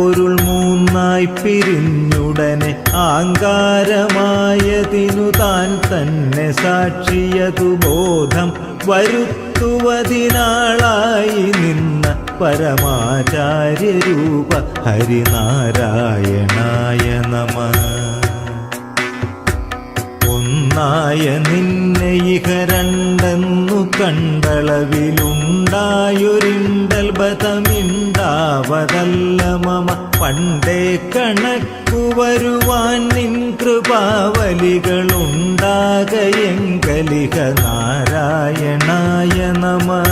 പൊരുൾ മൂന്നായി പിരിഞ്ഞുടനെ ആങ്കാരമായതിനു താൻ തന്നെ സാക്ഷിയതു ബോധം വരുത്തുവതിനാളായി നിന്ന പരമാചാര്യരൂപ ഹരിനാരായണായ നമഃ. ഒന്നായ നിന്നെ ഇഹ രണ്ടെന്നു കണ്ടളവിലുണ്ടായൊരിണ്ടൽബതമിണ്ടാവതല്ല മമ. പണ്ടേ കണക്കു വരുവാൻ നിൻ കൃപാവലികളുണ്ടാകയെങ്കലിഹ നാരായണായ നമഃ.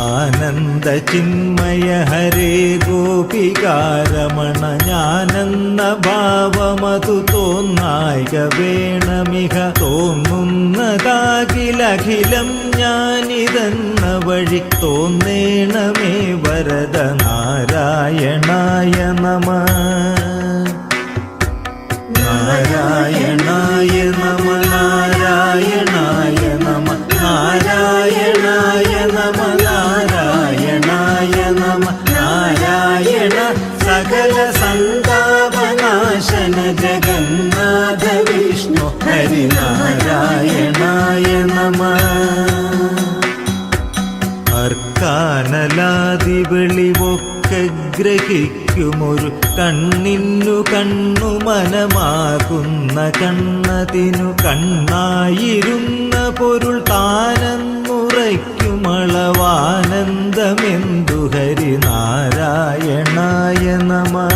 ആനന്ദ ചിന്മയ ഹരേ ഗോപികാരമണ ഞാനെന്ന ഭാവമതു തോന്നായിക വേണമിഹ. തോന്നുന്നതാകിലഖിലം ഞാനിതെന്ന വഴി തോന്നേണമേ വരദ നാരായണായ നമഃ. നാരായണായ നമ നാരായണായ നമ നാരായണായ നമ നാരായണായ നമ. നാരായണ സകല സന്താപനാശന ജഗന്നാഥ വിഷ്ണു ഹരിനാരായണായ നമ. അർക്കാനലാദി വെളിവൊക്കെ ഗ്രഹിക്കുമൊരു കണ്ണിന്നു കണ്ണു മനമാകുന്ന കണ്ണതിനു കണ്ണായിരുന്ന പൊരുൾ താനെന്നുറയ്ക്കുമളവാനന്ദമെന്തു ഹരിനാരായണായ നമഃ.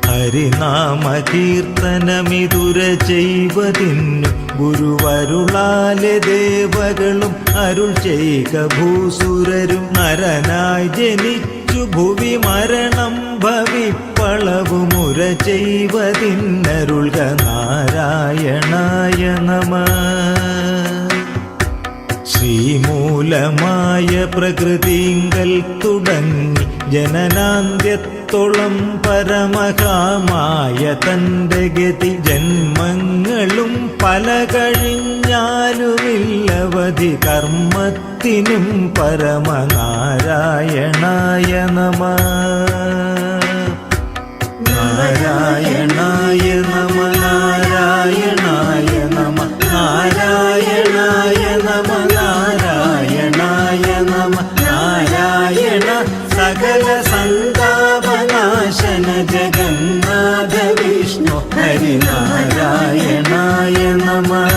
ഹരിനാമകീർത്തനമിതുര ചെയ്വതിന്നു ഗുരുവരുളാലെ ദേവകളും അരുൾ ചെയ്ക ഭൂസുരരും. നരനായി ജനിച്ചു ഭുവി മരണം ഭവിപ്പളവുമുര ചെയ്വതിന്നരുൾക നാരായണായ നമഃ. ശ്രീമൂലമായ പ്രകൃതിങ്കൽ തുടങ്ങി ജനനാന്ത്യത്തോളം പരമകാമായ തന്റെ ഗതി. ജന്മങ്ങളും പല കഴിഞ്ഞാലുമില്ലവധി കർമ്മത്തിനും പരമനാരായണായ നമഃ. നാരായണായ നമ നാരായണായ നമ നാരായണായ നമ നാരായണായ നമ. നാരായണ സകല സന്താപനാശന ജഗന്നാഥ വിഷ്ണു ഹരിനാരായണായ നമഃ.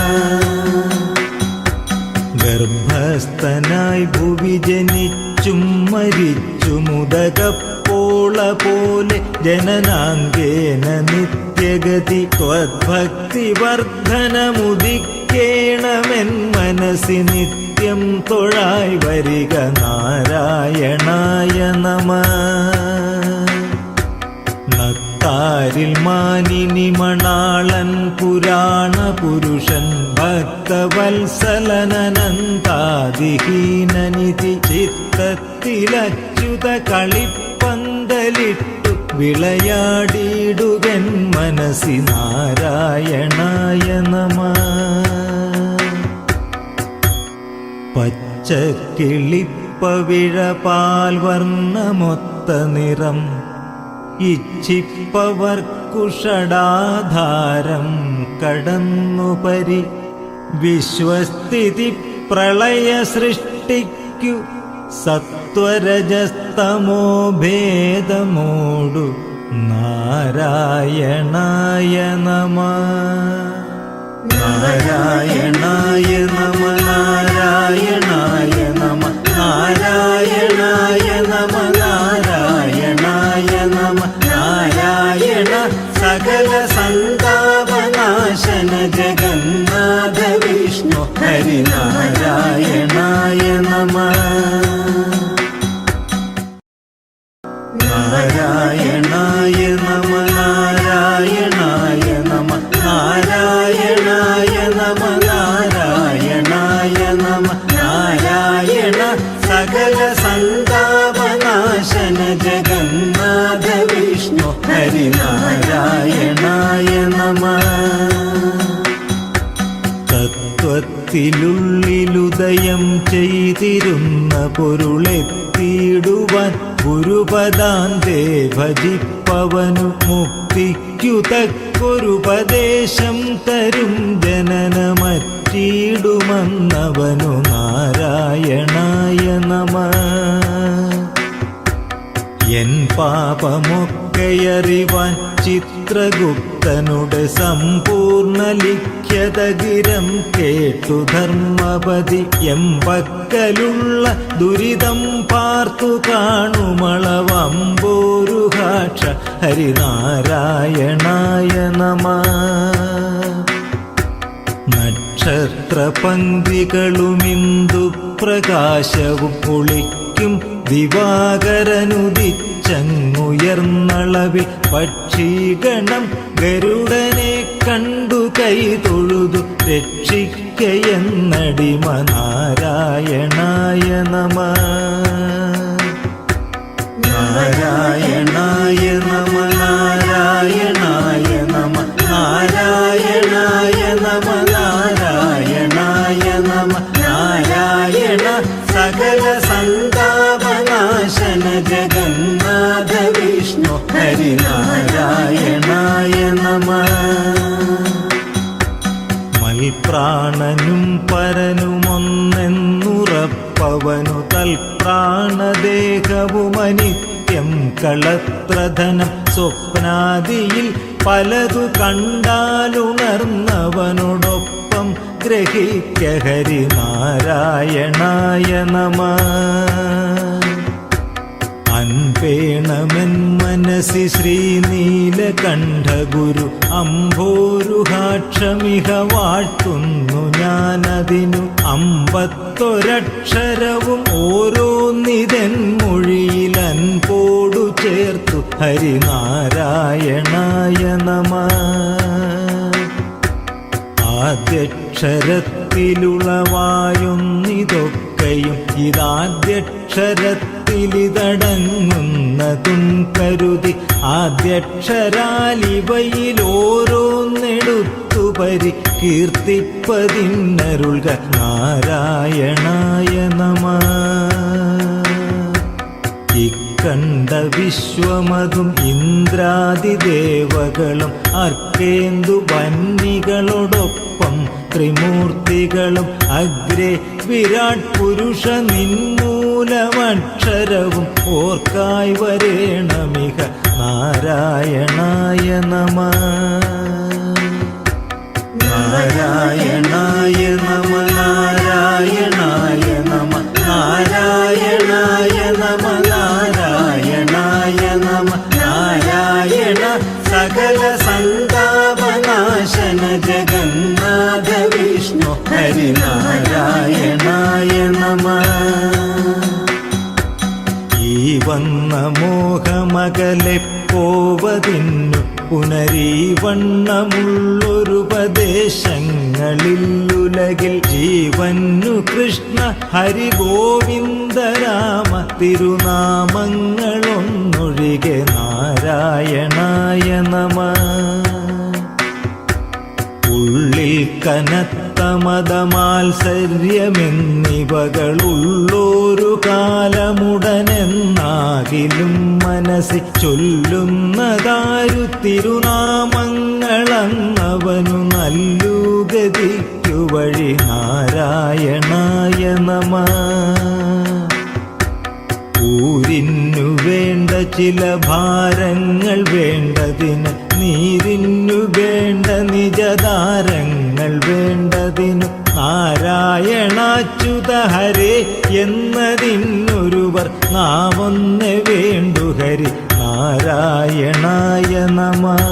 ഗർഭസ്ഥനായി ഭുവി ജനിച്ചും മരിച്ചുമുദകപ്പോള പോലെ ജനനാങ്കേന നിത്യഗതി. ത്വദ്ഭക്തി വർദ്ധനമുദിക്കേണമെൻ മനസ്സി നിത്യം തൊഴായി വരിക നാരായണായ നമഃ. നത്താരിൽ മാനിനി മണാളൻ പുരാണ പുരുഷൻ ഭക്തവത്സലനനന്താദിഹീനനിധി. ചിത്തത്തിലച്യുത കളിപ്പന്തലിട്ടു വിളയാടിയിടുകൻ മനസ്സി നാരായണായ നമഃ. പച്ചക്കിളിപ്പവിഴപാൽ വർണ്ണമൊത്ത നിറം ഇച്ഛിപ്പവർക്കുഷടാധാരം കടന്നുപരി. വിശ്വസ്ഥിതി പ്രളയ സൃഷ്ടിക്കു സത്വരജസ്തമോ ഭേദമോടു നാരായണായ നമഃ. നാരായണായ നമ നാരായണായ നമ നാരായണായ നമ നാരായണായ നമ. നാരായണ സകല സന്താപനാശന ജഗന്നാഥ വിഷ്ണു ഹരിനാരായണായ നമഃ. നാരായണായ നമ നാരായണായ നമ നാരായണായ നമ നാരായണായ നമ. നാരായണ സകല സന്താപനാശന ജഗന്നാഥ വിഷ്ണു ഹരിനാരായണായ നമഃ. തത്വത്തിലുള്ളിലുദയം ചെയ്തിരുന്ന പൊരുളെത്തിയിടും നേടിടുവാൻ ഗുരുപദാന്തേ ഭജിപ്പവനു മുക്തിക്കു തക്കൊരുപദേശം തരും ജനനമറ്റിടുമെന്നവനു നാരായണായ നമഃ. എൻ പാപമൊക്കെയറിവാൻ ചിത്രഗുപ്തനുടെ സമ്പൂർണ്ണ ലിഖ്യതഗിരം കേട്ടു ധർമ്മപതി എമ്പക്കലുള്ള ദുരിതം പാർത്തു കാണുമളവമ്പോരുഹാക്ഷ ഹരിനാരായണായ നമഃ. നക്ഷത്രപംക്തികളുമിന്ദു പ്രകാശവും ഒളിക്കും ദിവാകരനുദിച്ചങ്ങുയർന്നളവിൽ പക്ഷിഗണം ഗരുഡനെ കണ്ടു കൈതൊഴുതു രക്ഷിക്കയെന്നടിമ നാരായണായ നമഃ. നാരായണായ നമ നാരായണായ നമ നാരായണായ നമ നാരായണായ നമ നാരായണ സകല സന്താപനാശന ജഗന്നാഥ വിഷ്ണു ഹരിനാരായണായ നമഃ. മൽപ്രാണനും പരനുമൊന്നെന്നുറപ്പവനു തൽപ്രാണദേഹവുമനിത്യം കളത്രധനം സ്വപ്നാദിയിൽ പലതു കണ്ടാലുണർന്നവനോടൊപ്പം ഗ്രഹിക്ക ഹരിനാരായണായ നമഃ. അൻപേണമെൻ മനസി ശ്രീനീലകണ്ഠഗുരു അംഭോരുഹാക്ഷമിഹ വാഴ്ത്തുന്നു ഞാനതിനു അമ്പത്തൊരക്ഷരവും ഓരോന്നിതൻ മൊഴിയിലൻപോടു ചേർത്തു ഹരിനാരായണായ നമഃ. ആദ്യക്ഷരത്തിലുളവായൊന്നിതൊക്കെയും ഇതാദ്യക്ഷരത്തിലിതടങ്ങുന്നതും കരുതി ആദ്യക്ഷരാലിവയിലോരോന്നെടുത്തു പരികീർത്തിപ്പതിന്നരുൾക നാരായണായ നമഃ. കണ്ട വിശ്വമതും ഇന്ദ്രാദിദേവകളും അർക്കേന്ദു വന്നികളോടൊപ്പം ത്രിമൂർത്തികളും അഗ്രേ വിരാട് പുരുഷ നിന്മൂലമക്ഷരവും ഓർക്കായി വരേണമിക നാരായണായ നമഃ. നാരായണായ നമ നാരായണായ നമ നാരായണായ നമ നാരായണായ നമ നാരായണ സകല സന്താപനാശന ജഗന്നാഥ വിഷ്ണു ഹരിനാരായണായ നമഃ. ഈ വന്ന മോഹമകലെ പോവതിന്നു പുനരീവണ്ണമുള്ളൊരുപദേശങ്ങളിലുലകിൽ ജീവന്നു കൃഷ്ണ ഹരി ഗോവിന്ദരാമ തിരുനാമങ്ങളൊന്നൊഴികെ നാരായണായ നമഃ. ഉള്ളിൽ കനത്ത മതമാത്സര്യമെന്നിവകളുള്ളൊരു കാലമുടനെന്നാകിലും മനസ്സിൽ ചൊല്ലുന്നതാരു തിരുനാമങ്ങളങ്ങവനു നല്ലു ഗതിക്കു വഴി നാരായണായ നമഃ. ഊരിന്നു വേണ്ട ചില ഭാരങ്ങൾ വേണ്ടതിന് നീരിന്നു വേണ്ട നിജതാരങ്ങൾ വേണ്ടതിനു നാരായണാച്യുത ഹരേ എന്നതിനൊരുവർ നാമൊന്നെ വേണ്ടു ഹരി നാരായണായ നമഃ.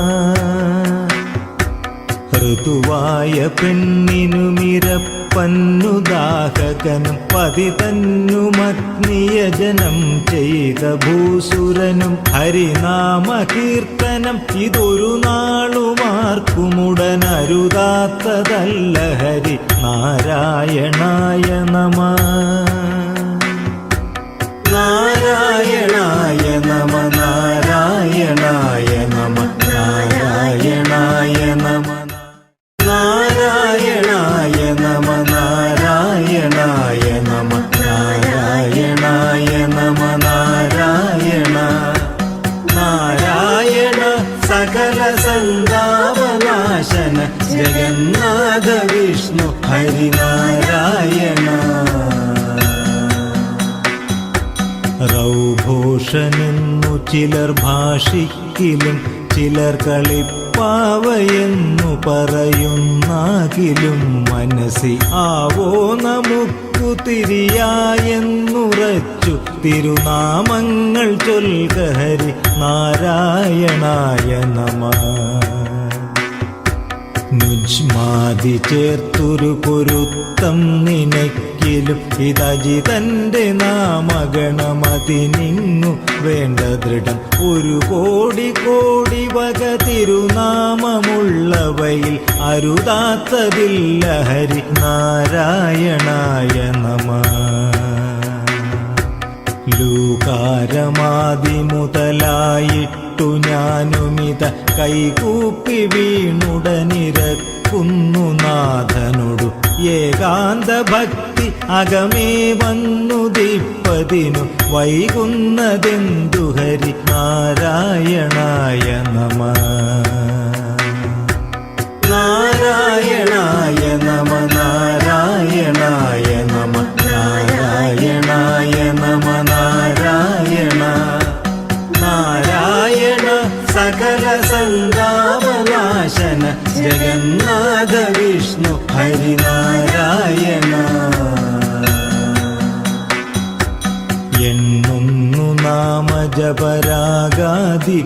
ഋതുവായ പെണ്ണിനുമിരപ്പന്നുദാഹകനും പതിതന്നുമഗ്നിയജനം ചെയ്ത ഭൂസുരനും ഹരിനാമ കീർത്തനം ഇതൊരു നാളുമാർക്കുമുടനരുതാത്തതല്ല ഹരി നാരായണായ നമഃ. നാരായണായ നമ നാരായണായ നമ നാരായണായ നമ നാരായണായ നമ നാരായണായ നമ നാരായണായ നമ ഹരിനാരായണ. റൗഘോഷനെന്നു ചിലർ ഭാഷിക്കിലും ചിലർ കളിപ്പാവയെന്നു പറയുന്നാകിലും മനസ്സി ആവോ നമുക്കു തിരിയായെന്നുറച്ചു തിരുനാമങ്ങൾ ചൊൽക ഹരി നാരായണായ നമഃ. നുജ്മാതി ചേർത്തൊരു പൊരുത്തം നിനക്കിലും ഇതജിതന്റെ നാമഗണമതിനിങ്ങു വേണ്ട ദൃഢം. ഒരു കോടി കോടി വക തിരുനാമമുള്ളവയിൽ അരുതാത്തതില്ല ഹരി നാരായണായ നമഃ. ലൂകാരമാദി മുതലായിട്ടു ഞാനുമിത കൈകൂപ്പി വീണുടനിരക്കുന്നു നാഥനോടു. ഏകാന്ത ഭക്തി അകമേ വന്നു ദീപ്പതിനു വൈകുന്നതെന്തു ഹരി നാരായണായ നമഃ. നാരായണായ നമ നാരായണായ നമ നാരായണായ നമ നാരായണ. നാരായണ സകല സന്താപനാശന ജഗന്നാഥ വിഷ്ണു ഹരിനാരായണ. എണ്ണുന്നു നാമജപരാഗാദി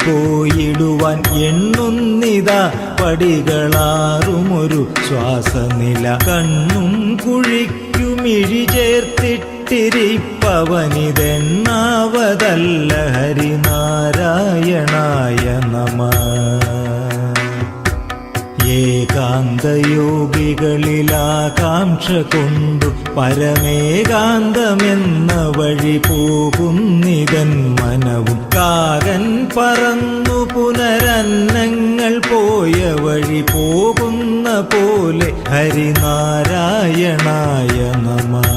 പോയിടുവാൻ എണ്ണുന്നിതാ പടികളാറുമൊരു ശ്വാസനില. കണ്ണും കുഴിക്കുമിഴി ചേർത്തിട്ടിരിപ്പവനിതെണ്ണാവതല്ല ഹരിനാരായണായ നമഃ. ഏകാന്തയോഗികളിലാകാംക്ഷ കൊണ്ടു പരമേകാന്തമെന്ന വഴി പോകുന്നിതൻ മനവും. കാകൻ പറന്നു പുനരന്നങ്ങൾ പോയ വഴി പോകുന്ന പോലെ ഹരിനാരായണായ നമഃ.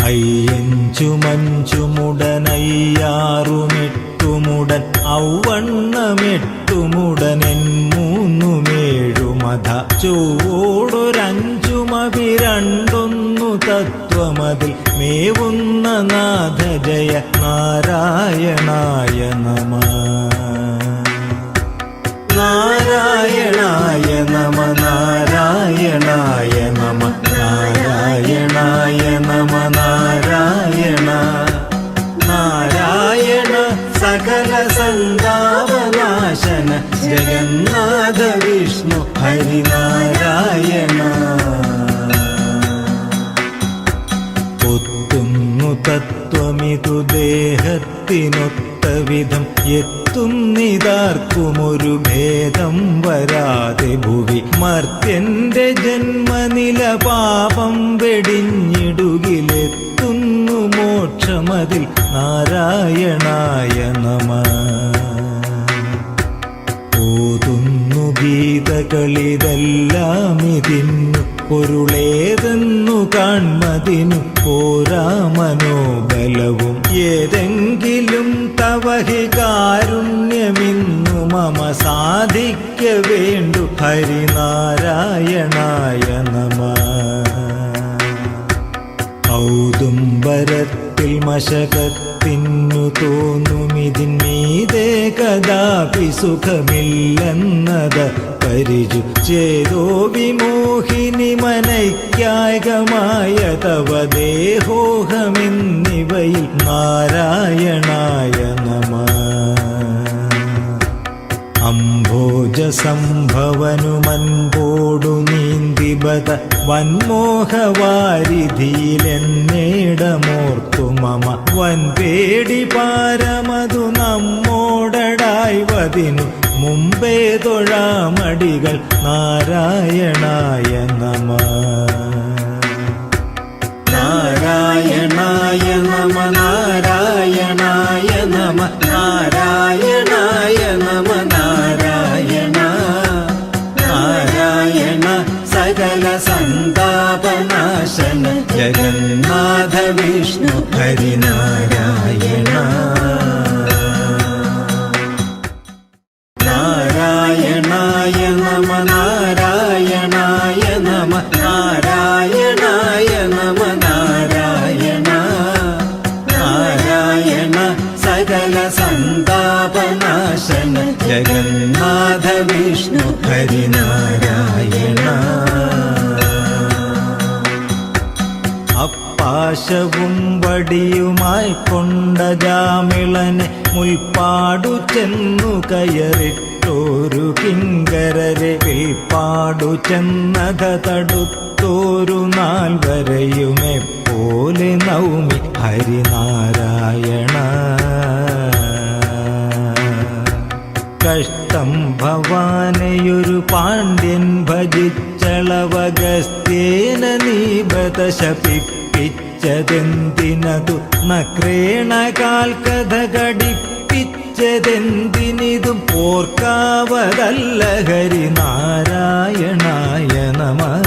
അയ്യഞ്ചു മഞ്ചുമുടനയ്യാറുമെട്ടുമുടൻ ഔവണ്ണമെട്ടുമുടനെൻ മൂന്നുമേഴുമധ. ചൊവ്വോടൊരഞ്ചുമഭിരണ്ടൊന്നു തത്വമതിൽ മേവുന്ന നാഥ ജയ നാരായണായ നമഃ. നാരായണായ നമ നാരായണായ നമ നാരായണായ നമ നാരായണ. നാരായണ സകല സന്താപനാശന ജഗന്നാഥ വിഷ്ണു ഹരിനാരായണ. ഒത്തുന്നു തത്വമിതു ദേഹത്തിനൊത്ത വിധം എത്തുന്നിതാർക്കുമൊരു ഭേദം വരാതെ ഭുവി. മർത്യന്റെ ജന്മനില പാപം വെടിഞ്ഞിടുകിലെത്തുന്നു മോക്ഷമതിൽ നാരായണായ നമഃ. ഓതുന്നു ഗീതകളിതെല്ലാമിതിന്നു പൊരുളേതെന്നു കാൺമതിനു പോരാ മനോബലവും. ഏതെങ്കിലും തവഹി കാരുണ്യമിന്നു മമ സാധിക്ക വേണ്ടു ഹരിനാരായണായ നമഃ. ഔദുംബരത്തിൽ മശകത്തിനു തോന്നുമിതിന്മീതേ കദാപി സുഖമില്ലെന്നത് പരിചു. ചേതോ വിമോഹിനി മനൈക്യായകമായ തവ ദേഹോഹമെന്നിവയിൽ നാരായണായ നമഃ. അംഭോജ സംഭവനുമൻപോടു നീന്തിബത വൻമോഹവാരിധിയിലെന്നേടമോർത്തു മമ. വൻപേടി പാരമതു നമ്മോടടായി വതിനു മുമ്പേ തൊഴാമടികൾ നാരായണായ നമഃ. നാരായണായ നമ നാരായണായ നമ നാരായണായ നമ നാരായണ. നാരായണ സകല സന്താപനാശന ജഗന്നാഥ വിഷ്ണു ഹരിനാരായണ. നാരായണായ നമ നാരായണായ നമ ഹരിനാരായണ. അപ്പാശവും വടിയുമായി കൊണ്ട ജാമിളനെ മുൽപ്പാടു ചെന്നു കയറിട്ടോരു കിങ്കരരെ വിൽപ്പാടു ചെന്നത തടുത്തോരു നാൽവരെയുമെപ്പോലെ നൗമി ഹരിനാരായണ. കഷ്ടം ഭവാനയൊരു പാണ്ഡ്യൻ ഭജിച്ചളവഗസ്ത്യേന നീബത ശപിപ്പിച്ചതെന്തിനതു നക്രേണകാൽ കഥ ഘടിപ്പിച്ചതെന്തിനിതും ഓർക്കാവതല്ല ഹരിനാരായണായ നമഃ.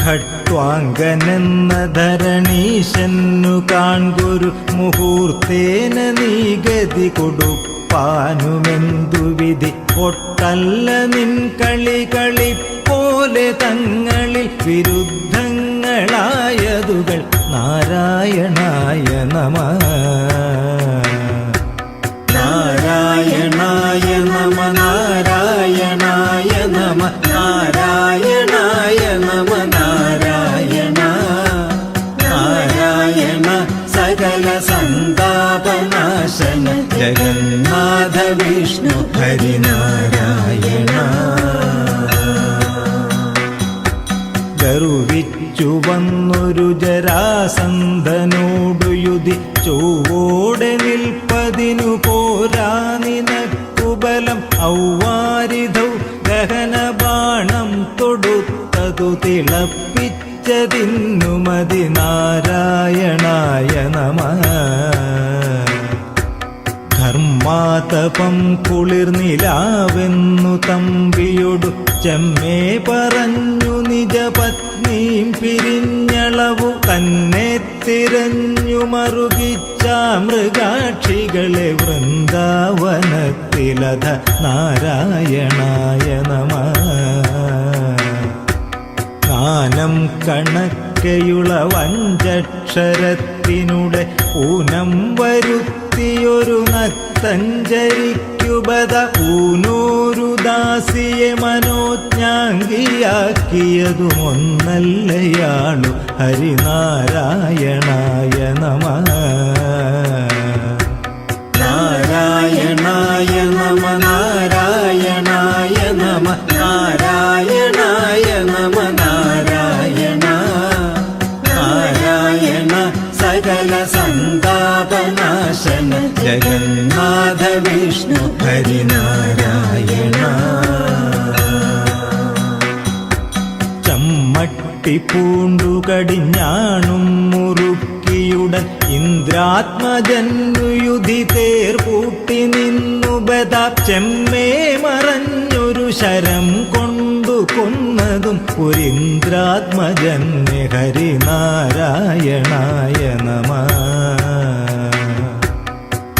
ഖട്വാങ്കനെന്ന ധരണീശന്നു കാൺകൊരു മുഹൂർത്തേന നീ ഗതി കൊടുപ്പാനുമെന്തു വിധി. ഒട്ടല്ല നിൻ കളി കളിപ്പോലെ തങ്ങളിൽ വിരുദ്ധങ്ങളായതുകൾ നാരായണായ നമഃ. നാരായണായ നമ നാരായണായ നമ നാരായണായ നമ നാരായണ. നാരായണ സകല സന്താപനാശന ജഗന്നാഥ വിഷ്ണു ഹരിനാരായണ. ഗർവിച്ചു വന്നൊരു ജരാസന്ധനോടു യുധിച്ചോടെ നിൽപ്പതിനു പോരാ നിനക്കുബലം. ഔവാരിധൗ ഗഹന ബാണം തൊടുത്തതു തിളപ്പിച്ചതിന്നു മതി നാരായണായ നമഃ. ധർമാതപം കുളിർനിലാവെന്നു തമ്പിയൊടു ചെമ്മേ പറഞ്ഞു നിജപത്നീം പിരിഞ്ഞളവു തന്നെ തിരഞ്ഞു മറുകിച്ച മൃഗാക്ഷികളെ വൃന്ദാവനത്തിലധ നാരായണായ നമഃ. കാനം കണക്കയുള്ള വഞ്ചക്ഷരത്തിനുടെ ഊനം വരുത്തിയൊരു നക്തഞ്ചരിക്കുബത ഊനോരു ദാസിയെ മനോജ്ഞാംഗിയാക്കിയതുമൊന്നല്ലയാളു ഹരിനാരായണായ നമഃ. നാരായണായ നമ നാരായണായ നമ നാരായണായ നമ നാരായണ. നാരായണ സകല സന്താപനാശന ജഗന്നാഥ വിഷ്ണു ഹരിനാരായണ. ചമ്മട്ടി പൂണ്ടു കടിഞ്ഞാണും മുറുക്കിയുടൻ ഇന്ദ്രാത്മജന്നു യുധി തേർപൂട്ടി നിന്നു ബദാ ചെമ്മേ മറഞ്ഞൊരു ശരം കൊണ്ടു കൊന്നതും ഒരിന്ദ്രാത്മജന്നെ ഹരിനാരായണായ നമഃ.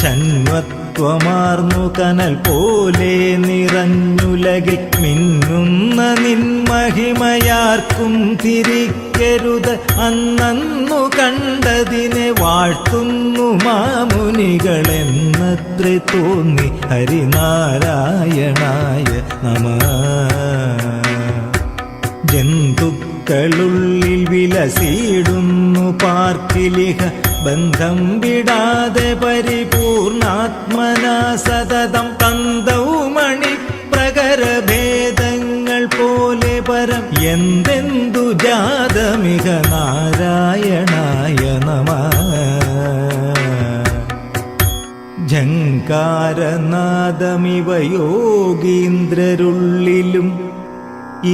ചന്വത്വമാർന്നു കനൽ പോലെ നിറഞ്ഞുലകിൽ മിന്നുന്ന നിൻമഹിമയാർക്കും തിരിക്കരുത്. അന്നു കണ്ടതിനെ വാഴ്ത്തുന്നു മാമുനികളെന്നത്രേ തോന്നി ഹരിനാരായണായ നമഃ. ജന്തുക്കളുള്ളിൽ വിലസിടുന്നു പാർക്കിലിഹ ബന്ധം വിടാതെ പരിപൂർണാത്മനാ സതതം. തന്തൗമണി പ്രകരഭേദങ്ങൾ പോലെ പരം എന്തെന്തു ജാതമിക നാരായണായ നമഃ. ഝങ്കാരനാദമിവ യോഗീന്ദ്രരുള്ളിലും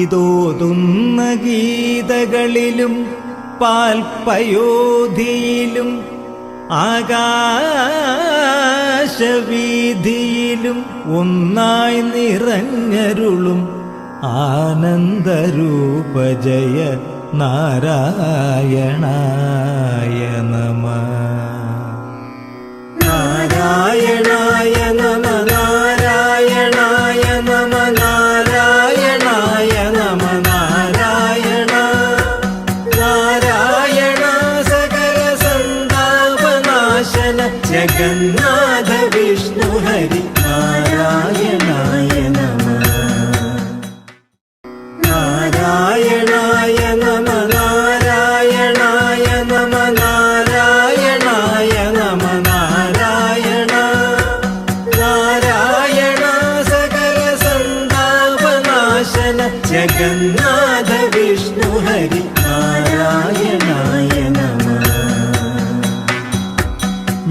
ഇതോതുന്ന ഗീതകളിലും പാൽപയോധിയിലും ആകാശവീതിയിലും ഒന്നായി നിറഞ്ഞരുളും ആനന്ദരൂപ ജയ നാരായണായ നമഃ. നാരായണായ നമ നാരായണായ നമ നാരായണായ നമ നാരായണ. നാരായണ സകല സന്താപനാശന ജഗന്നാഥ വിഷ്ണു ഹരി നാരായണായ നമഃ.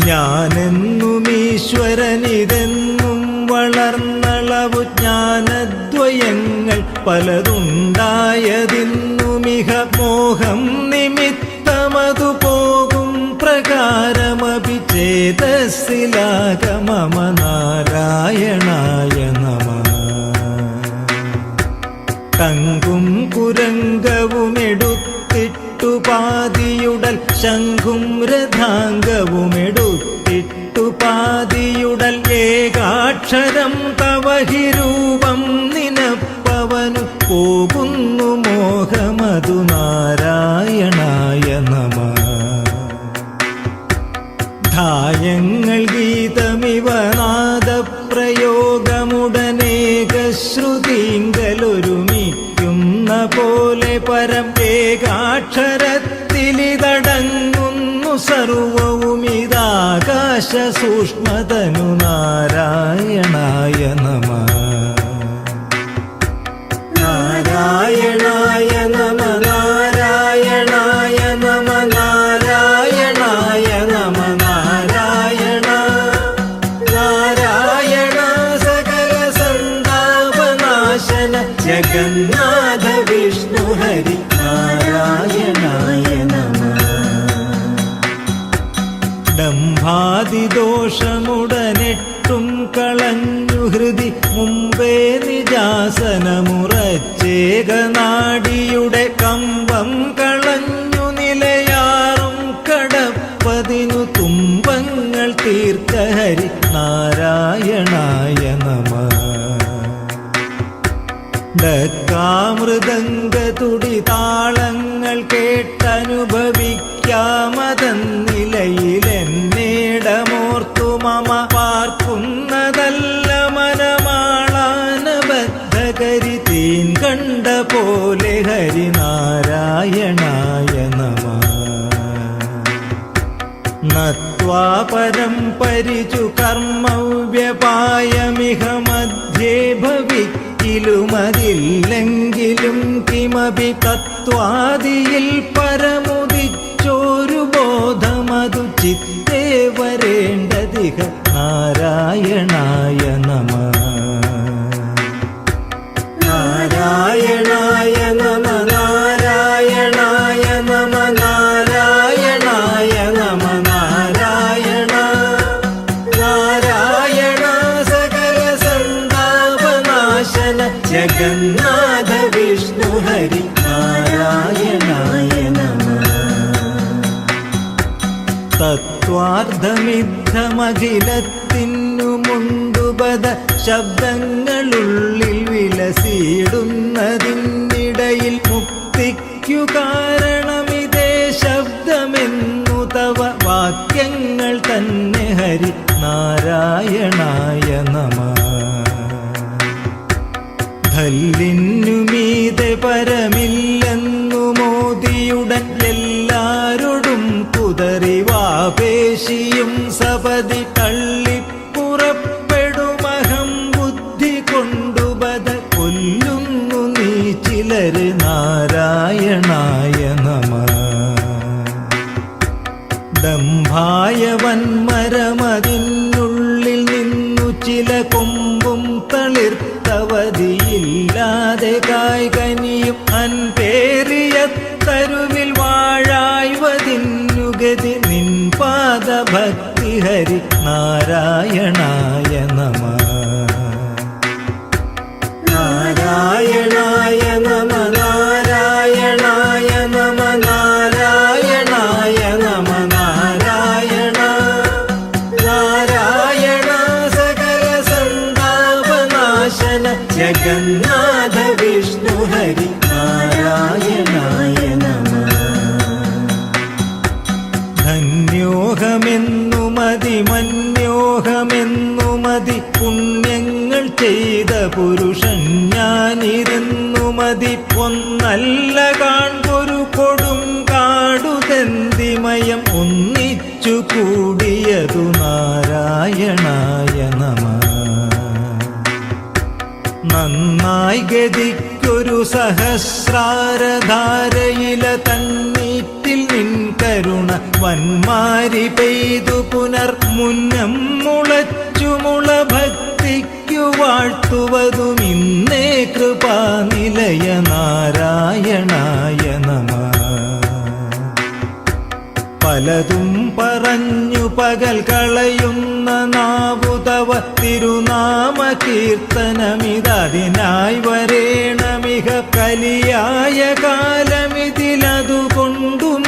ഞാനെന്നും ഈശ്വരനിതെന്നും വളർന്നളവു ജ്ഞാനദ്വയങ്ങൾ പലതുണ്ടായതിന്നുമിഹ മോഹം നിമിത്തമതു പോകും പ്രകാരമപി ചേതസ്സിലാഗമമ നാരായണായ നമഃ. കങ്കും കുരംഗവുമെടുത്തിട്ടു പാതിയുടൽ ശംഖും രഥാംഗവുമെടുത്തിട്ടു പാതിയുടൽ ഏകാക്ഷരം തവഹി രൂപം നിനപ്പവനു പോകുന്നു മോഹമതു നാരായണായ നമഃ. ധായങ്ങൾ ഗീതമിവ നാദപ്രയോഗമുടനേകശ്രുതിങ്കലൊരുമിക്കുന്ന പോലെ പരം ഏകാക്ഷരത്തിലിതടങ്ങുന്നു സർവവുമിതാകാശ സൂക്ഷ്മതനു നാരായണായ നമഃ. നാരായണായ നമ നാരായണായ നമ നാരായണായ നമ നാരായണ നാരായണ സകല സന്താപനാശന ജഗന്നാഥ വിഷ്ണു ഹരി നാരായണായ നമ. ഡംഭാദിദോഷമുടനെട്ടും കളഞ്ഞു ഹൃദി മുമ്പേ നിജാസനമുറച്ചേകനാടിയുടെ കമ്പം കളഞ്ഞു നിലയാറും കടപ്പതിനു തുമ്പങ്ങൾ തീർത്ത ഹരി നാരായണായ നമഃ. ഡക്കാമൃദംഗതുടി താളങ്ങൾ കേട്ടനുഭവിക്കാമതന്നിലയിലെന്നേടമോർത്തു മമ പാർക്കുന്നതല്ല മനമാളാനബദ്ധകരി തീൻ കണ്ട പോലെ ഹരിനാരായണായ നമഃ. നത്വാ പരം പരിചു കർമ്മവ്യപായമിഹ മധ്യേ ഭവിക്കിലുമതില്ലെങ്കിലും കിമപി തത്വാദിയിൽ പരമുദിച്ചോരു ബോധമതു ചിത്തേ വരേണ്ടതിഹ നാരായണായ നമഃ. നാരായണായ നമ നാരായണായ നമ നാരായണായ നമ നാരായണ നാരായണ സകല സന്താപനാശന ജഗന്നാഥ വിഷ്ണു ഹരി നാരായണായ നമഃ. തത്വാർത്ഥമിദ്ധമഖിലത്തിനു മുണ്ടുപദ ശബ്ദങ്ങളുള്ളിൽ വിലസിടുന്നതിനിടയിൽ മുക്തിക്കു കാരണമിതേ ശബ്ദമെന്നു തവ വാക്യങ്ങൾ തന്നെ ഹരി നാരായണായ നമഃ. ധല്ലിന്നു മീതെ പരമില്ലെന്നു മോദിയുടൻ എല്ലാരോടും കുതറിവാപേശിയും സപതി തള്ളിപ്പുറപ്പെടുമഹം ബുദ്ധി കൊണ്ടുപത കൊല്ലുന്നു നീ ചിലര് നാരായണായ നമഃ. ദംഭായ വന്മരമതിനുള്ളിൽ നിന്നു ചില കൊമ്പും തളിർത്തവധിയില്ലാതെ കായ്കനിയും അൻപേറിയ തരുവിൽ വാഴായ്വതിന്നുഗതി നിൻ പാദഭക്തി ഹരി നാരായണായ നമഃ. നാരായണായ നമ നാരായണായ നമ നാരായണായ നമ നാരായണ നാരായണ സകല സന്താപനാശന ജഗന്നാഥ വിഷ്ണു ഹരി നാരായണായ നമഃ. ധന്യോഹമെന്നുമതി മന്യോഹമെന്നുമതി പുണ്യങ്ങൾ ചെയ്ത പുരുഷൻ ഞാനിരുന്നുമതി ഒന്നല്ല കാൺകൊരു കൊടും കാടുതന്തിമയം ഒന്നിച്ചു കൂടിയതു നാരായണായ നമഃ. നന്നായി ഗതിക്കൊരു സഹസ്രാരധാരയില തന്നീറ്റിൽ നിൻ കരുണ വന്മാരി പെയ്തു പുനർ മുന്നം മുളച്ചുമുള ഭക്തിക്കു വാഴ്ത്തുവതും ഇന്നേ കൃപാനിലയ നാരായണായ നമഃ. പലതും പറഞ്ഞു പകൽ കളയുന്ന നാവുതവ തിരുനാമ കീർത്തനമിതതിനായി വരേണമിക കലിയായ കാലമിതിലതുകൊണ്ടു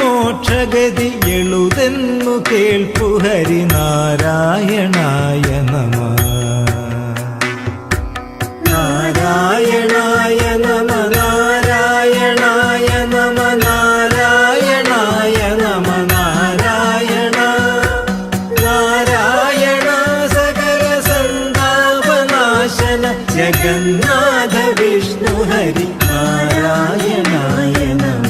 മോക്ഷഗതി എളുതെന്നു കേൾപ്പു ഹരിനാരായണായ നമഃ. നാരായണായ നമ നാരായണായ നമ നാരായണായ നമ നാരായണ നാരായണ സകല സന്താപനാശന ജഗന്നാഥ വിഷ്ണു ഹരി നാരായണായ നമ.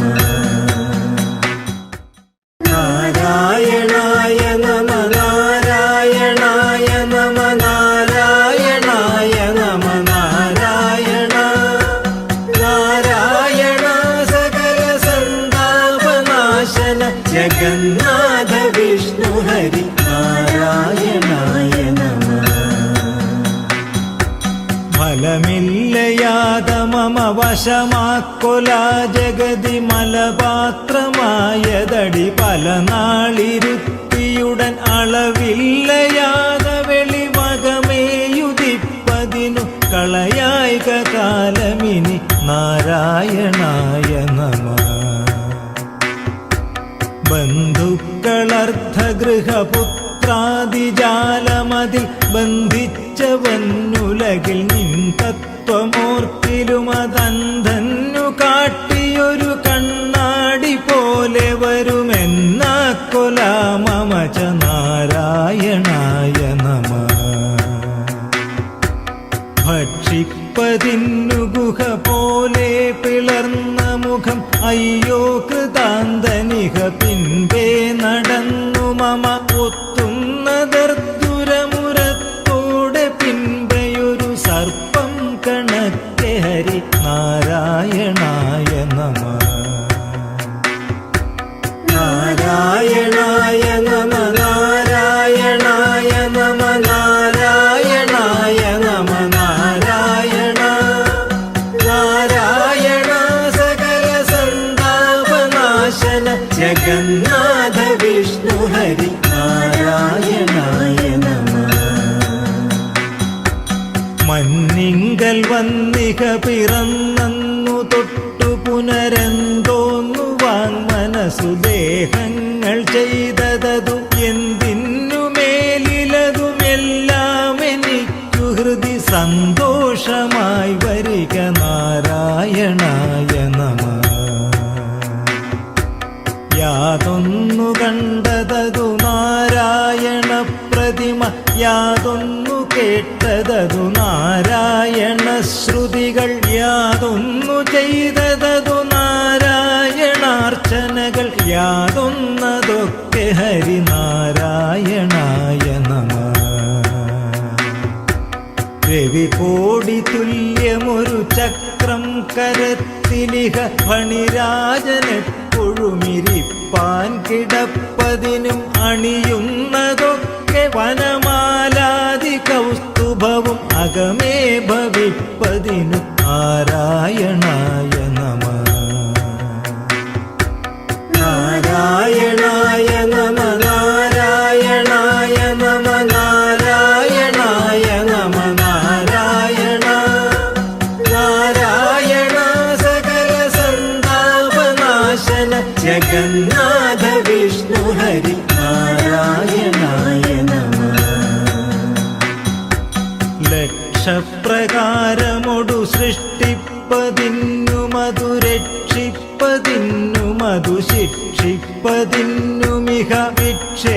നാരായണായ നമ നാരായണായ നമ നാരായണായ നമ നാരായണ നാരായണ സകല സന്താപനാശന ജഗന്നാഥ വിഷ്ണു ഹരി നാരായണായ നമ. ഫലമില്ലയാത മമ വശമാക്കൊലാ ജഗതി മലപാത്രമായതടി പല നാളിരുത്തിയുടൻ അളവില്ലയാത വെളിമകമേയുദിപ്പതിനു കളയായിക കാലമിനി നാരായണായ നമഃ. ബന്ധുക്കളർദ്ധഗൃഹപുത്രാദിജാലമതിൽ ബന്ധിച്ചവന്നുലകിൽ നിൻ തത്വമോർക്കിലുമതന്ധന്നു കാട്ടിയൊരു കണ്ണാടി പോലെ വരുമെന്നാക്കൊലാ മമ ച നാരായണായ നമഃ. ഭക്ഷിപ്പതിന്നു ഗുഹ പോലെ പിളർന്ന മുഖം അയ്യോ കൃതാന്തനിഹ പിൻപേ നടന്നു മമ ഒത്തുന്നതർദുരമുരത്തോടെ പിൻപയൊരു സർപ്പം കണക്കെ ഹരി നാരായണായ നമഃ. നാരായണായ നമ നാരായണായ നമ നാരായണായ നമ നാരായണ നാരായണ സകല സന്താപനാശന ജഗന്നാഥ വിഷ്ണു ഹരി നാരായണായ നമ. മന്നിങ്കൽ വന്നിക പിറന്നു തൊട്ടു പുനരെന്തോന്നുവാൻ മനസ്സുദേഹങ്ങൾ ചെയ്തതു എന്തിനു മേലിലതുമെല്ലാം എനിക്കു ഹൃദി സന്തോഷമായി വരിക നാരായണായ നമഃ. യാതൊന്നു കണ്ടതതു നാരായണ പ്രതിമ യാതൊന്നു കേട്ടതതു നാരായണ ശ്രുതികൾ യാതൊന്നു ചെയ്തതതു നാരായണാർച്ചനകൾ യാതൊന്നതൊക്കെ ഹരിനാരായണായ നമഃ. രവികോടി തുല്യമൊരു ചക്രം കരത്തിലിഹ ഫണിരാജനെപ്പൊഴുമിരിപ്പാൻ കിടപ്പതിനും അണിയുന്നതൊക്കെ വനമാലാദി കൗസ്തുഭവും അകമേ ഭവിപ്പതിനു നാരായണായ നമഃ. നാരായണായ നമ നാരായണായ നമ നാരായണായ നമ നാരായണ നാരായണ സകല സന്താപനാശന ജഗന്നാഥ വിഷ്ണു ഹരി നാരായണായ നമ. ലക്ഷപ്രകാരമൊടു സൃഷ്ടിപ്പതിന്നു മധുരക്ഷിപ്പതിന്നു മധു ശിക്ഷിപ്പതിന്നുമിഹ വിക്ഷേപമാവരണമീ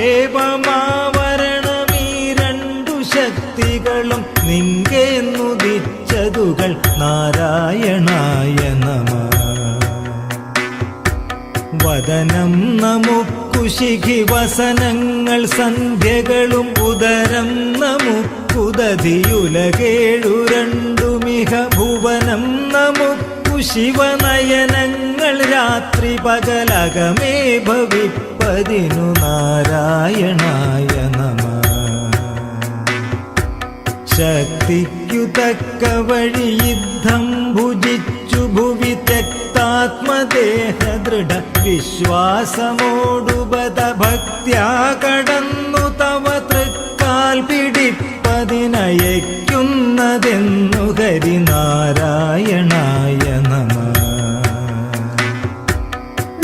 രണ്ടു ശക്തികളും നിങ്കേന്നുദിച്ചതുകൾ നാരായണായ നമഃ. വദനം നമുക്കുശിഖി വസനങ്ങൾ സന്ധ്യകളും ഉദരം നമുക്കുദതിയുലകേഴു രണ്ടുമിഹ ഭുവനം നമുക്കു ശിവനയനങ്ങൾ രാത്രി പകലകമേ ഭവിപ്പതിനു നാരായണായ നമഃ. ശക്തിക്കു തക്ക വഴി യുദ്ധം ഭുജിച്ചു ഭുവി തെക്താത്മദേഹ ദൃഢ വിശ്വാസമോടുപത ഭക്ത്യാ കടന്നു തവ തൃക്കാൽ പിടിപ്പതിനയക്കുന്നതെന്നു ഹരിനാരായണായ നമഃ.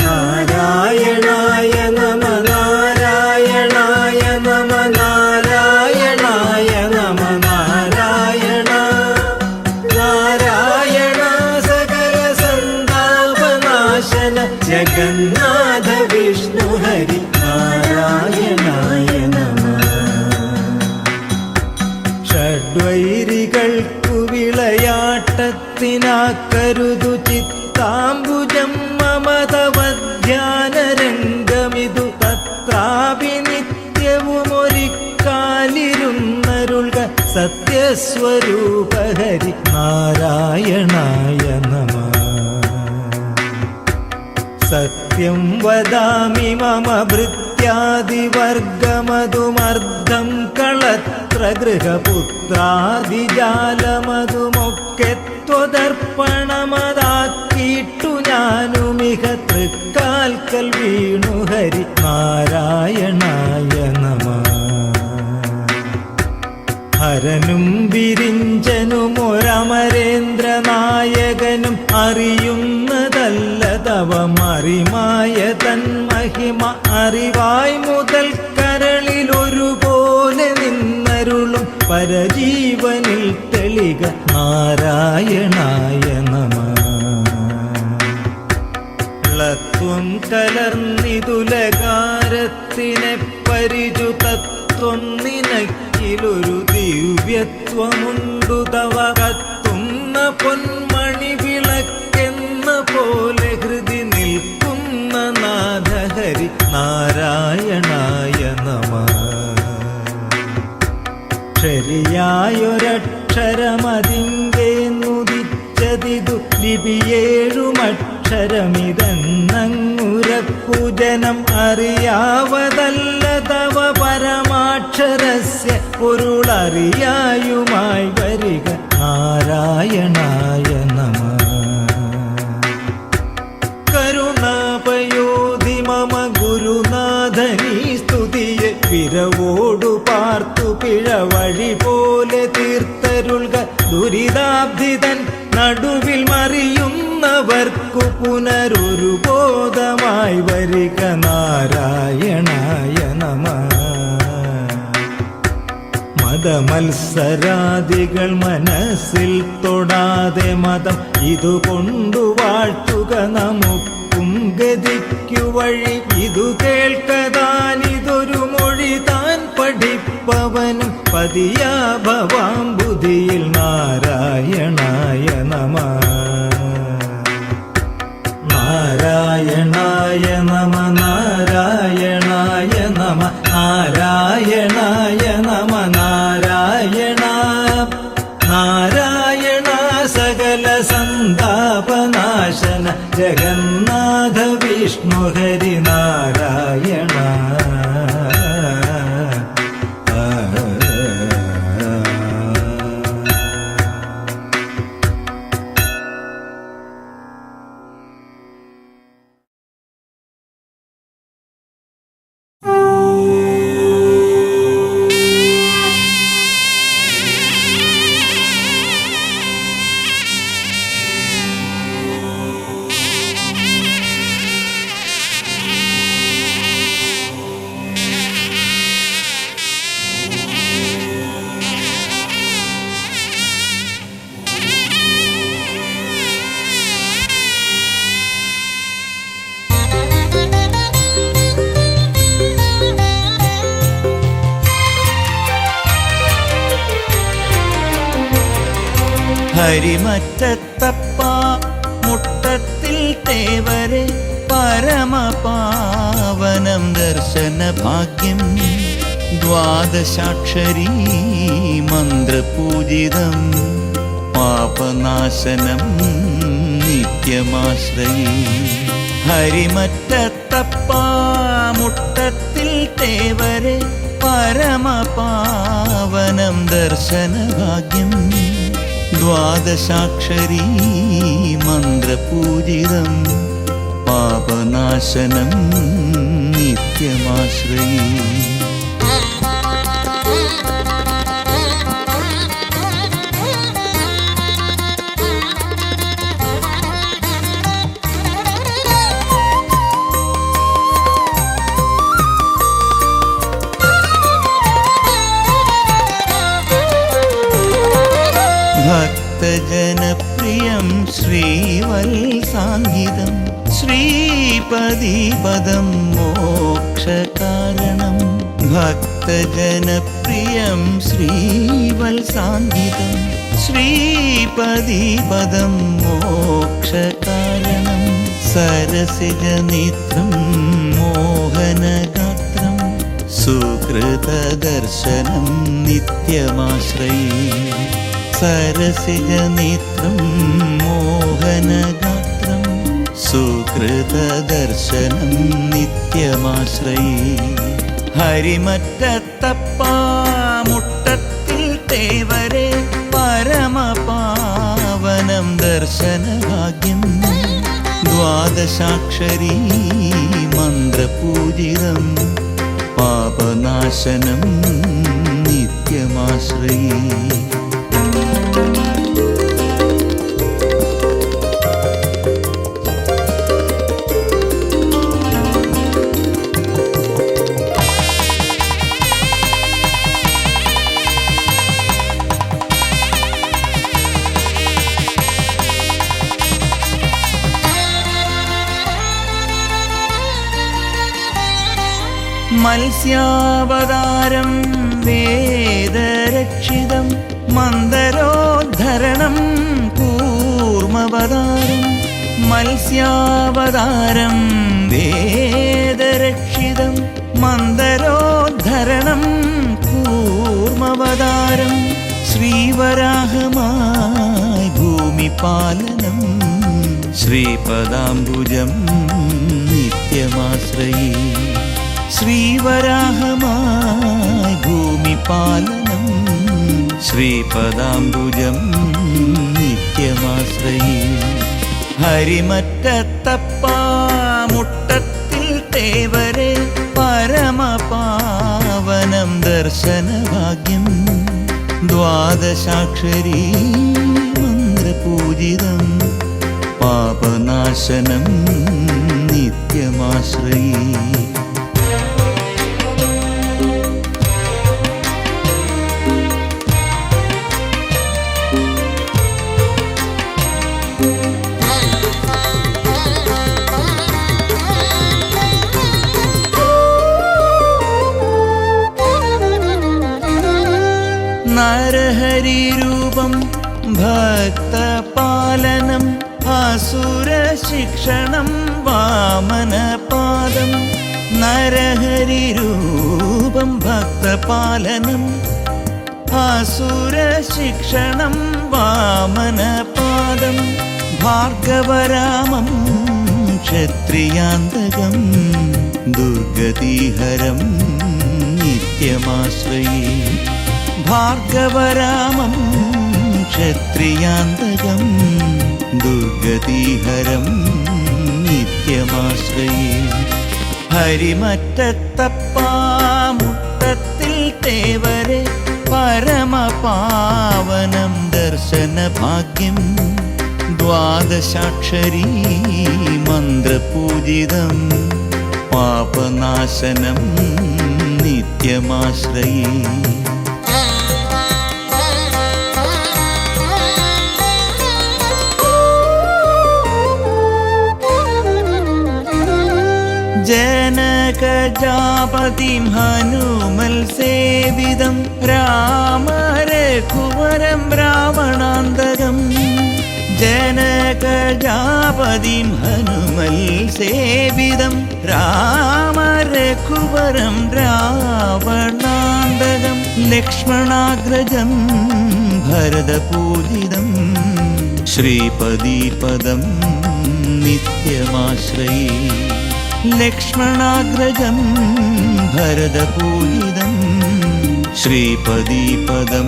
നാരായണായ നമ നാരായണായ നമ നാരായണായ നമ നാരായണ നാരായണ സകല സന്താപനാശന ജഗന്നാഥ വിഷ്ണു ഹരി നാരായണായ നമ. ഷഡ്വൈരികൾക്കു വിളയാട്ടത്തിനാക്കരുതു ചിത്താംബുജം മമതവധ്യാനരംഗമിതു തത്രാപി നിത്യവുമൊരിക്കാലിരുന്നരുൾക സത്യസ്വരൂപ ഹരി നാരായണായ നമഃ. സത്യം വദാമി മമ ഭൃത്യാദിവർഗമതുമർദ്ധം കളത്ര ഗൃഹപുത്രാദിജാലമതുമൊക്കെ ത്വദർപ്പണമതാക്കിയിട്ടു ഞാനുമിഹ തൃക്കാൽക്കൽ വീണു ഹരി നാരായണായ നമഃ. ഹരനും വിരിഞ്ചനുമൊരമരേന്ദ്രനായകനും അറിയുന്നതല്ല തവ മറിമായ തന്മഹിമ അറിവായി മുതൽ കരളിലൊരുപോലെ നിന്നരുളും പരജീവനിൽ തെളിക നാരായണായ നമഃ. ത്വം കലർന്നിതുലകാരത്തിനെ പരിചുതത്വം നിനക്കിലൊരു ദിവ്യത്വമുണ്ടു തവ കത്തുന്ന പൊന്മണി വിളക്കെന്ന പോലെ ഹൃദി നിൽക്കുന്ന നാഥഹരി നാരായണായ നമഃ. ശരിയായൊരക്ഷരമതിങ്കേന്നുദിച്ചതിതു ലിപിയേഴുമക്ഷരമിതെന്നങ്ങുരപ്പുജനം അറിയാവതല്ല തവ പരമാക്ഷരസ്യ പൊരുളറിയായുമായി വരിക നാരായണായ നമഃ. കരുണാപയോധി മമ ഗുരുനാഥനീ സ്തുതിയെ വിരവോടു പാർത്തു പിഴവഴി പോലെ തീർത്തരുൾക ദുരിതാബ്ധിതൻ നടുവിൽ മറിയുന്നവർക്കു പുനരൊരു ബോധമായി വരിക നാരായണായ നമഃ. മതമത്സരാദികൾ മനസ്സിൽ തൊടാതെ മതം ഇതുകൊണ്ടു വാഴ്ത്തുക നമുക്കും ഗതിക്കു വഴി ഇതു കേൾക്കതാനിതൊരു മൊഴി താൻ പഠിപ്പവനും പതിയാ ഭവാം ബുദ്ധിയിൽ നാരായണായ നമഃ. നാരായണായ നമ നാരായണായ നമ നാരായണായ നമ നാരായണ നാരായണ സകല സന്താപനാശന ജഗന്നാഥ വിഷ്ണു ഹരി നാരായണ. ഹരിമറ്റത്തപ്പ മുട്ടത്തിൽ തേവരെ പരമപാവനം ദർശനഭാഗ്യം ദ്വാദശാക്ഷരീ മന്ത്രപൂജിതം പാപനാശനം നിത്യമാശ്രയേ. ഹരിമറ്റത്തപ്പാമുട്ടത്തിൽ തേവരെ പരമപാവനം ദർശനഭാഗ്യം. ദ്വാദശാക്ഷരീ മന്ത്രപൂജിതം പാപനാശനം നിത്യമാശ്രയേ. ഭക്തജനപ്രിയം ശ്രീവത്സാംഗിതം ശ്രീപദീപദം മോക്ഷകാരണം. ഭക്തജനപ്രിയം ശ്രീവത്സാംഗിതം ശ്രീപദീപദം മോക്ഷകാരണം. സരസിജനേത്രം മോഹനഗാത്രം സുകൃതദർശനം നിത്യമാശ്രയേ. സരസിജനേത്രം മോഹനഗാത്രം സുകൃതദർശനം നിത്യമാശ്രയേ. ഹരിമറ്റത്തപ്പാമുട്ടത്തിൽ തേവരെ പരമപാവനം ദർശനഭാഗ്യം. ദ്വാദശാക്ഷരീ മന്ത്രപൂജിതം പാപനാശനം നിത്യമാശ്രയേ. മത്സ്യാവതാരം വേദരക്ഷിതം മന്ദരോദ്ധരണം കൂർമ്മവതാരം. മത്സ്യാവതാരം വേദരക്ഷിതം മന്ദരോദ്ധരണം കൂർമ്മവതാരം. ശ്രീവരാഹമായി ഭൂമിപാലനം ശ്രീപദാംബുജം നിത്യമാശ്രയേ. ശ്രീവരാഹമായി ഭൂമിപാലനം ശ്രീപദാംബുജം നിത്യമാശ്രയേ. ഹരിമറ്റത്തപ്പാമുട്ടത്തിൽ തേവരെ പരമപാവനം ദർശനഭാഗ്യം. ദ്വാദശാക്ഷരീ മന്ത്രപൂജിതം പാപനാശനം നിത്യമാശ്രയേ. നരഹരിരൂപം ഭക്തപാലനം അസുരശിക്ഷണം വാമനപാദം. നരഹരിരൂപം ഭക്തപാലനം അസുരശിക്ഷണം വാമനപാദം. ഭാർഗവരാമം ക്ഷത്രിയാന്തകം ദുർഗതിഹരം നിത്യമാശ്രയേ. ഭാർഗവരാമം ക്ഷത്രിയാന്തകം ദുർഗതിഹരം നിത്യമാശ്രയേ. ഹരിമറ്റത്തപ്പാമുട്ടത്തിൽ തേവരെ പരമപാവനം ദർശനഭാഗ്യം. ദ്വാദശാക്ഷരീ മന്ത്രപൂജിതം പാപനാശനം നിത്യമാശ്രയേ. जनकजापतिं हनुमल सेविदं रामरघुवरं रावणान्तकं जनकजापतिं हनुमल सेविदं रामरघुवरं रावणान्तकं लक्ष्मणाग्रजं भरतपूजितं श्रीपदीपदं നിത്യമാശ്രയേ ലക്ഷ്മണാഗ്രജം ഭരതപൂജിതം ശ്രീപദീപദം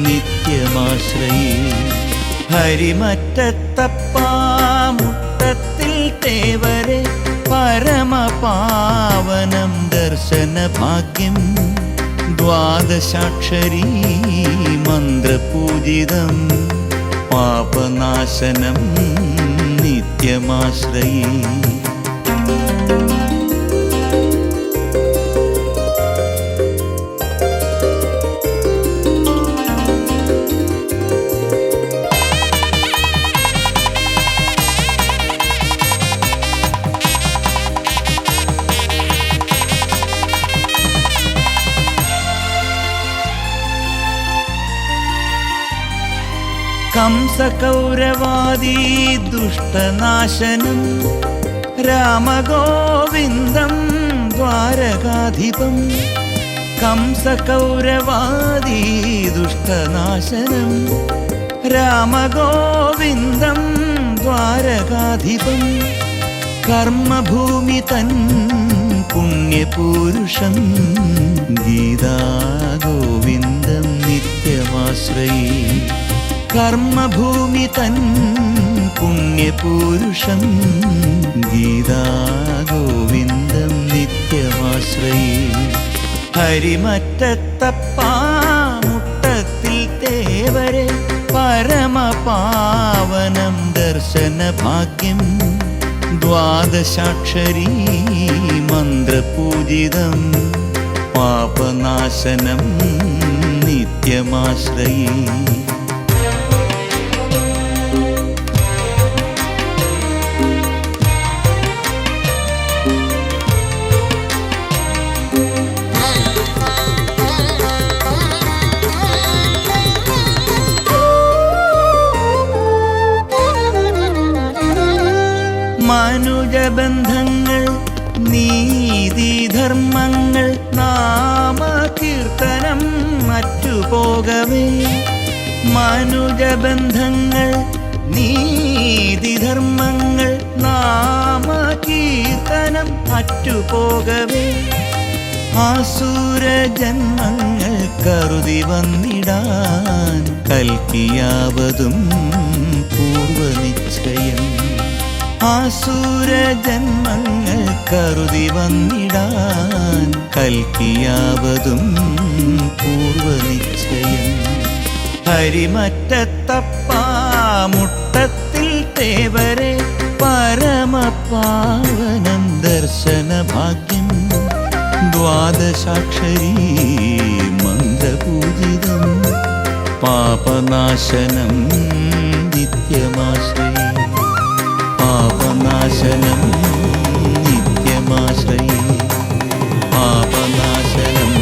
നിത്യമാശ്രയേ ഹരിമറ്റത്തപ്പാമുട്ടത്തിൽ തേവരെ പരമപാവനം ദർശനഭാഗ്യം ദ്വാദശാക്ഷരീ മന്ത്രപൂജിതം പാപനാശനം നിത്യമാശ്രയേ കംസകൗരവാദീ ദുഷ്ടനാശനം രാമഗോവിന്ദം ദ്വാരകാധിപം കംസകൗരവാദീ ദുഷ്ടനാശനം രാമഗോവിന്ദം ദ്വാരകാധിപം കർമ്മഭൂമി തൻ പുണ്യപൂരുഷം ഗീതാഗോവിന്ദം നിത്യമാശ്രയേ കർമ്മഭൂമി തൻ പുണ്യപൂരുഷം ഗീതാഗോവിന്ദം നിത്യമാശ്രയേ ഹരിമറ്റത്തപ്പാമുട്ടത്തിൽ തേവരെ പരമപാവനം ദർശനഭാഗ്യം ദ്വാദശാക്ഷരീ മന്ത്രപൂജിതം പാപനാശനം നിത്യമാശ്രയേ മനുജബന്ധങ്ങൾ നീതിധർമ്മങ്ങൾ നാമകീർത്തനം മറ്റുപോകവേ മനുജബന്ധങ്ങൾ നീതിധർമ്മങ്ങൾ നാമകീർത്തനം മറ്റുപോകവേ ആസുരജന്മങ്ങൾ കരുതി വന്നിടാൻ കൽക്കിയാവതും പൂർവനിശ്ചയം ആസുരജന്മങ്ങൾ കരുതി വന്നിടാൻ കൽക്കിയാവതും പൂർവനിശ്ചയം ഹരിമറ്റത്തപ്പാമുട്ടത്തിൽ തേവരെ പരമപാവനം ദർശനഭാഗ്യം ദ്വാദശാക്ഷരീ മന്ത്രപൂജിതം പാപനാശനം നിത്യമാശ്രയേ പാപനാശനം നിത്യമാശ്രയേ പാപനാശനം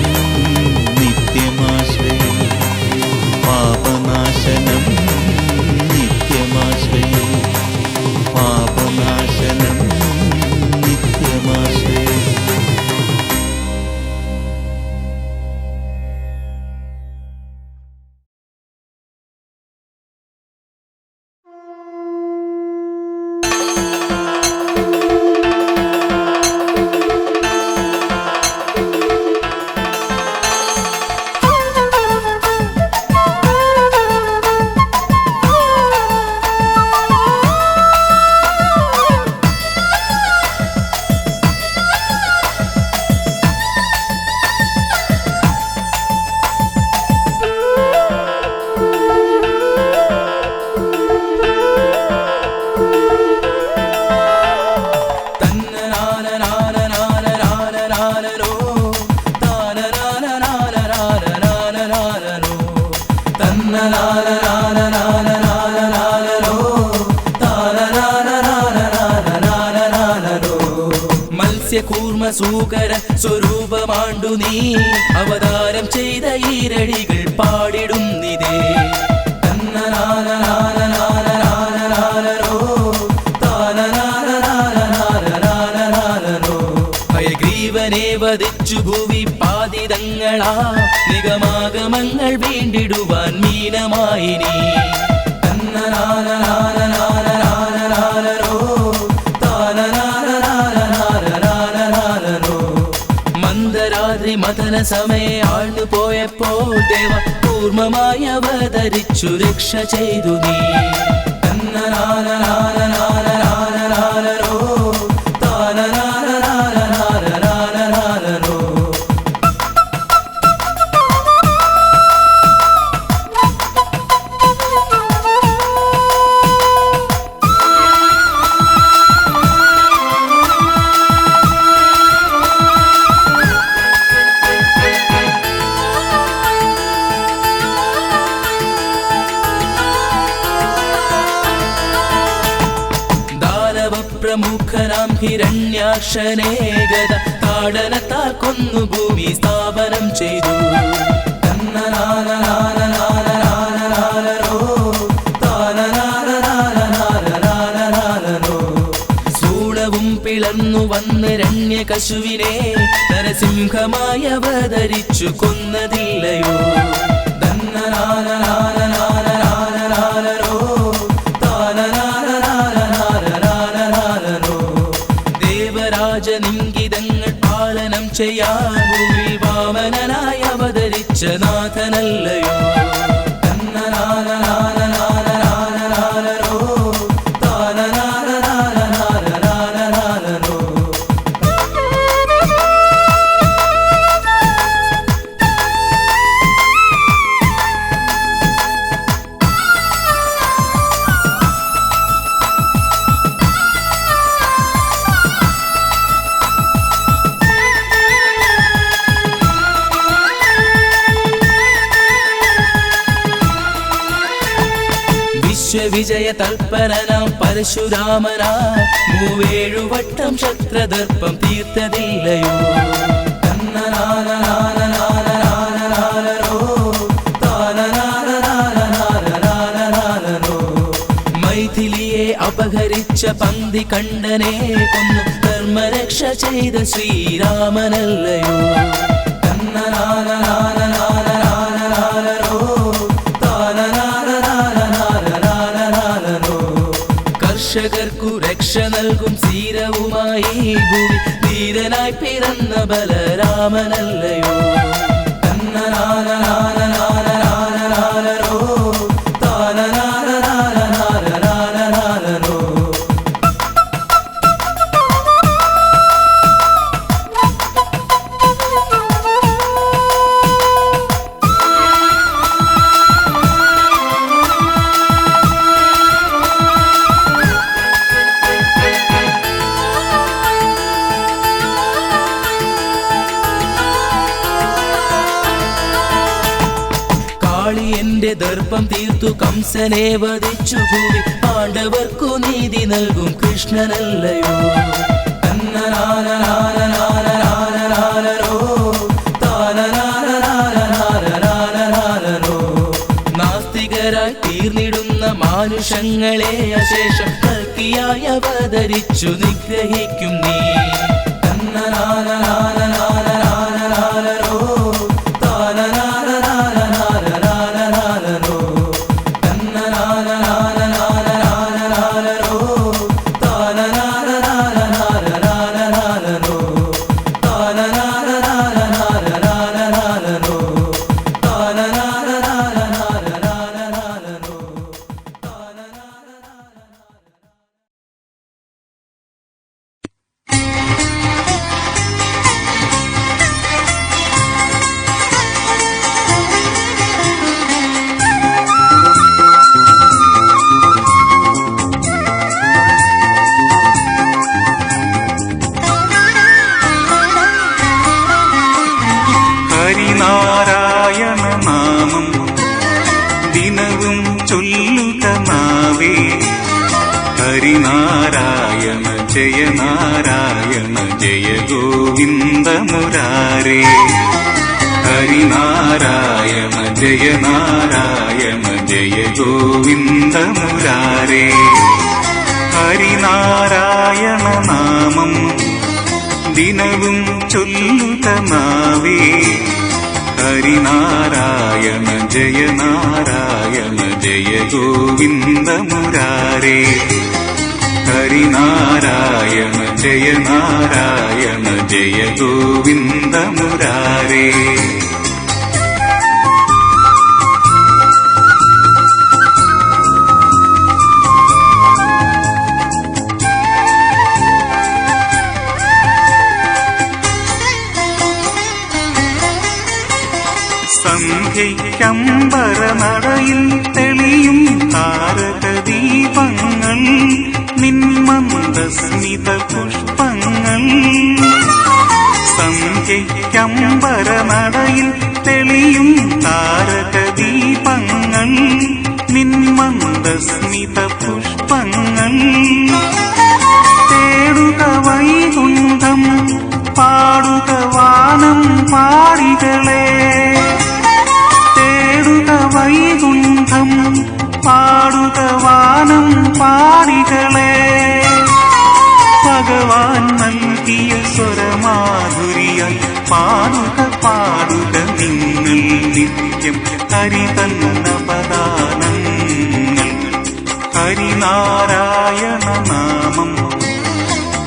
നിത്യമാശ്രയേ പാപനാശനം നിത്യമാശ്രയേ പാപനാശനം നിത്യമാശ്രയേ മത്സ്യകൂർമ്മസൂകര സ്വരൂപമാണ്ടു നീ അവതാരം ചെയ്ത ഈരടികൾ പാടിടുന്നിതേ ഹയഗ്രീവനെ വധിച്ചു ഭൂവി പാതിതങ്ങളാ നിഗമാഗമങ്ങൾ വീണ്ടിടുവാൻ മീനമായി നീ തന്നനാനനാനനാനനാനനാനോ ശിവരാത്രി മഥന സമയെ ആഴ്ന്നുപോയപ്പോൾ ദേവ കൂർമ്മമായി അവതരിച്ചു രക്ഷ ചെയ്തു നീ. തന്നനാനനാനനാനനാനനാനോ താനനാനനാനനാനനാനോ. പ്രമുഖനാം ഹിരണ്യാക്ഷനെ ഗദ താടനത്താൽ കൊന്നു ഭൂമി സ്ഥാപനം ചെയ്തു. തന്നനാനനാനനാനനാനോ താനനാനനാനനാനനാനോ. സൂളവും പിളർന്നു വന്ന് രണ്യകശുവിനെ നരസിംഹമായി അവതരിച്ചു കൊന്നതില്ലയോ. തന്നനാനനാനനാനനാനോ ദേവരാജനിങ്കിതങ്ങൾ പാലനം ചെയ്യാൻ ഭൂമിയിൽ വാമനനായി അവതരിച്ച നാഥനല്ലയോ. തന്നനാനനാനനാനനാനോ താനനാനനാനനാനനാനോ. വിശ്വവിജയ തൽപരനാം പരശുരാമനാ മൂവേഴുവട്ടം ശക്രദർപ്പം തീർത്തതില്ലയോ. തന്നനാനനാനനാനനാനോ താനനാനനാനനാനനാനോ. മൈഥിലിയെ അപഹരിച്ച പന്തി കണ്ഠനെ കൊന്നു ധർമ്മരക്ഷ ചെയ്ത ശ്രീരാമനല്ലയോ. തന്നനാനനാനനാനനാനോ കർഷകർക്കു രക്ഷ നൽകും സീരവുമായി ഭൂമി ധീരനായി പിറന്ന ബലരാമനല്ലയോ. തന്നനാനനാനനാനനാനോ താനനാനനാനനാനനാനോ. എന്റെ ദർപ്പം തീർത്തു കംസനെ വധിച്ചു ഭൂമി പാണ്ഡവർക്കു നീതി നൽകും കൃഷ്ണനല്ലയോ. തന്നനാനനാനനാനനാനോ താനനാനനാനനാനനാനോ. നാസ്തികരായി തീർന്നിടുന്ന മാനുഷങ്ങളെ അശേഷം കൽക്കിയായി അവതരിച്ചു നിഗ്രഹിക്കും നീ. തന്നനാനനാനനാനനാനോ ഹരിനാരായണ ജയ നാരായണ ജയ ഗോവിന്ദ മുരാരേ. ഹരിനാരായണ ജയ നാരായണ ജയ ഗോവിന്ദ മുരാരേ. ഹരിനാരായണ നാമം ദിനവും ചൊല്ലുക നാവേ. ഹരിനാരായണ ജയ നാരായണ ജയ ഗോവിന്ദ മുരാരേ. ഹരിനാരായണ ജയ നാരായണ ജയ ഗോവിന്ദ മുരാരേ. സന്ധ്യയ്ക്കമ്പരനടയിൽ തെളിയും താരകദീപങ്ങൾ, നിന്മന്ദസ്മിത പുഷ്പങ്ങൾ. സന്ധ്യയ്ക്കമ്പരനടയിൽ തെളിയും താരകദീപങ്ങൾ, നിന്മന്ദസ്മിത പുഷ്പങ്ങൾ. തേടുക വൈകുണ്ഠം, പാടുക വാനം പാടികളെ. വൈകുണ്ഠം പാടുക വാനം പാടികളെ. ഭഗവാൻ നൽകിയ സ്വരമാധുരിയായി പാടുക പാടുക നിങ്ങൾ നിത്യം ഹരിതന്ന പദാനങ്ങൾ. ഹരിനാരായണ നാമം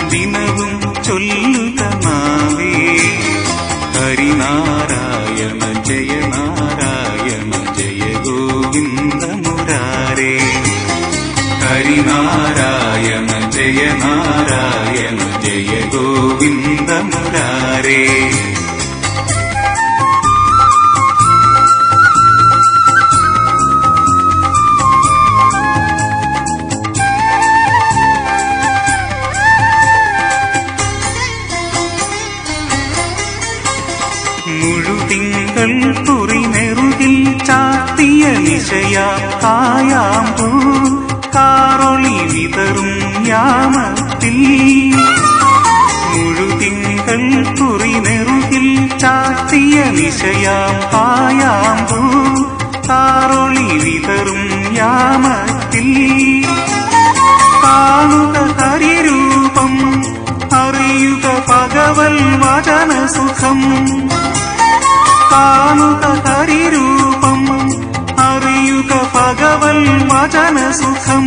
ദിനവും ചൊല്ലുക നാവേ. ഹരിനാരായണ ജയ നാരായണ ജയ ഗോവിന്ദ മുരാരേ. ഹരിനാരായണ ജയ നാരായണ ജയ ഗോവിന്ദ മുരാരേ. മുഴുതിങ്കൾ തുറിനെറുകിൽ ചാത്തിയ നിശയാ കായാമ്പൂ കാറൊളി വിതറും യാമത്തിൽ. മുഴുതിങ്കൾ തുറിനെറുകിൽ ചാത്തിയ നിശയാ കായാമ്പൂ കാറൊളി വിതറും യാമത്തിൽ. കാണുക ഹരിരൂപം, അറിയുക ഭഗവൽ വചനസുഖം. കാണുക ഹരിരൂപം, അറിയുക ഭഗവൽ വചനസുഖം.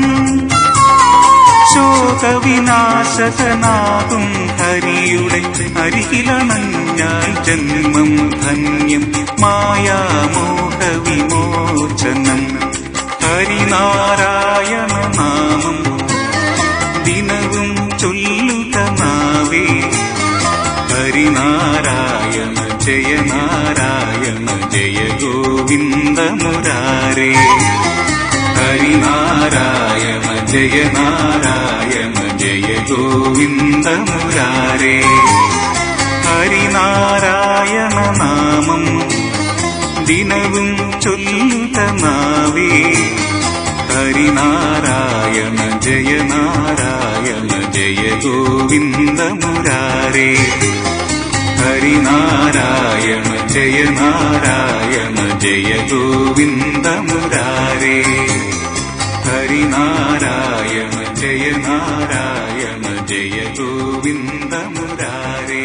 ശോകവിനാശകനാകും ഹരിയുടെ അരികിലണഞ്ഞാൽ ജന്മം ധന്യം, മായാമോഹവിമോചനം. ഹരിനാരായണ നാമം ദിനവും ചൊല്ലുക നാവേ. ഹരിനാരായണ ജയ നാരായണ ജയ ഗോവിന്ദ മുരാരേ. ഹരിനാരായണ ജയ നാരായണ ജയ ഗോവിന്ദ മുരാരേ. ഹരിനാരായണ നാമം ദിനവും ചൊല്ലുക നാവേ. ഹരിനാരായണ ജയ നാരായണ ജയ ഗോവിന്ദ മുരാരേ. ഹരിനാരായണ ജയ നാരായണ ജയ ഗോവിന്ദ മുരാരേ. ഹരിനാരായണ ജയ നാരായണ ജയ ഗോവിന്ദ മുരാരേ.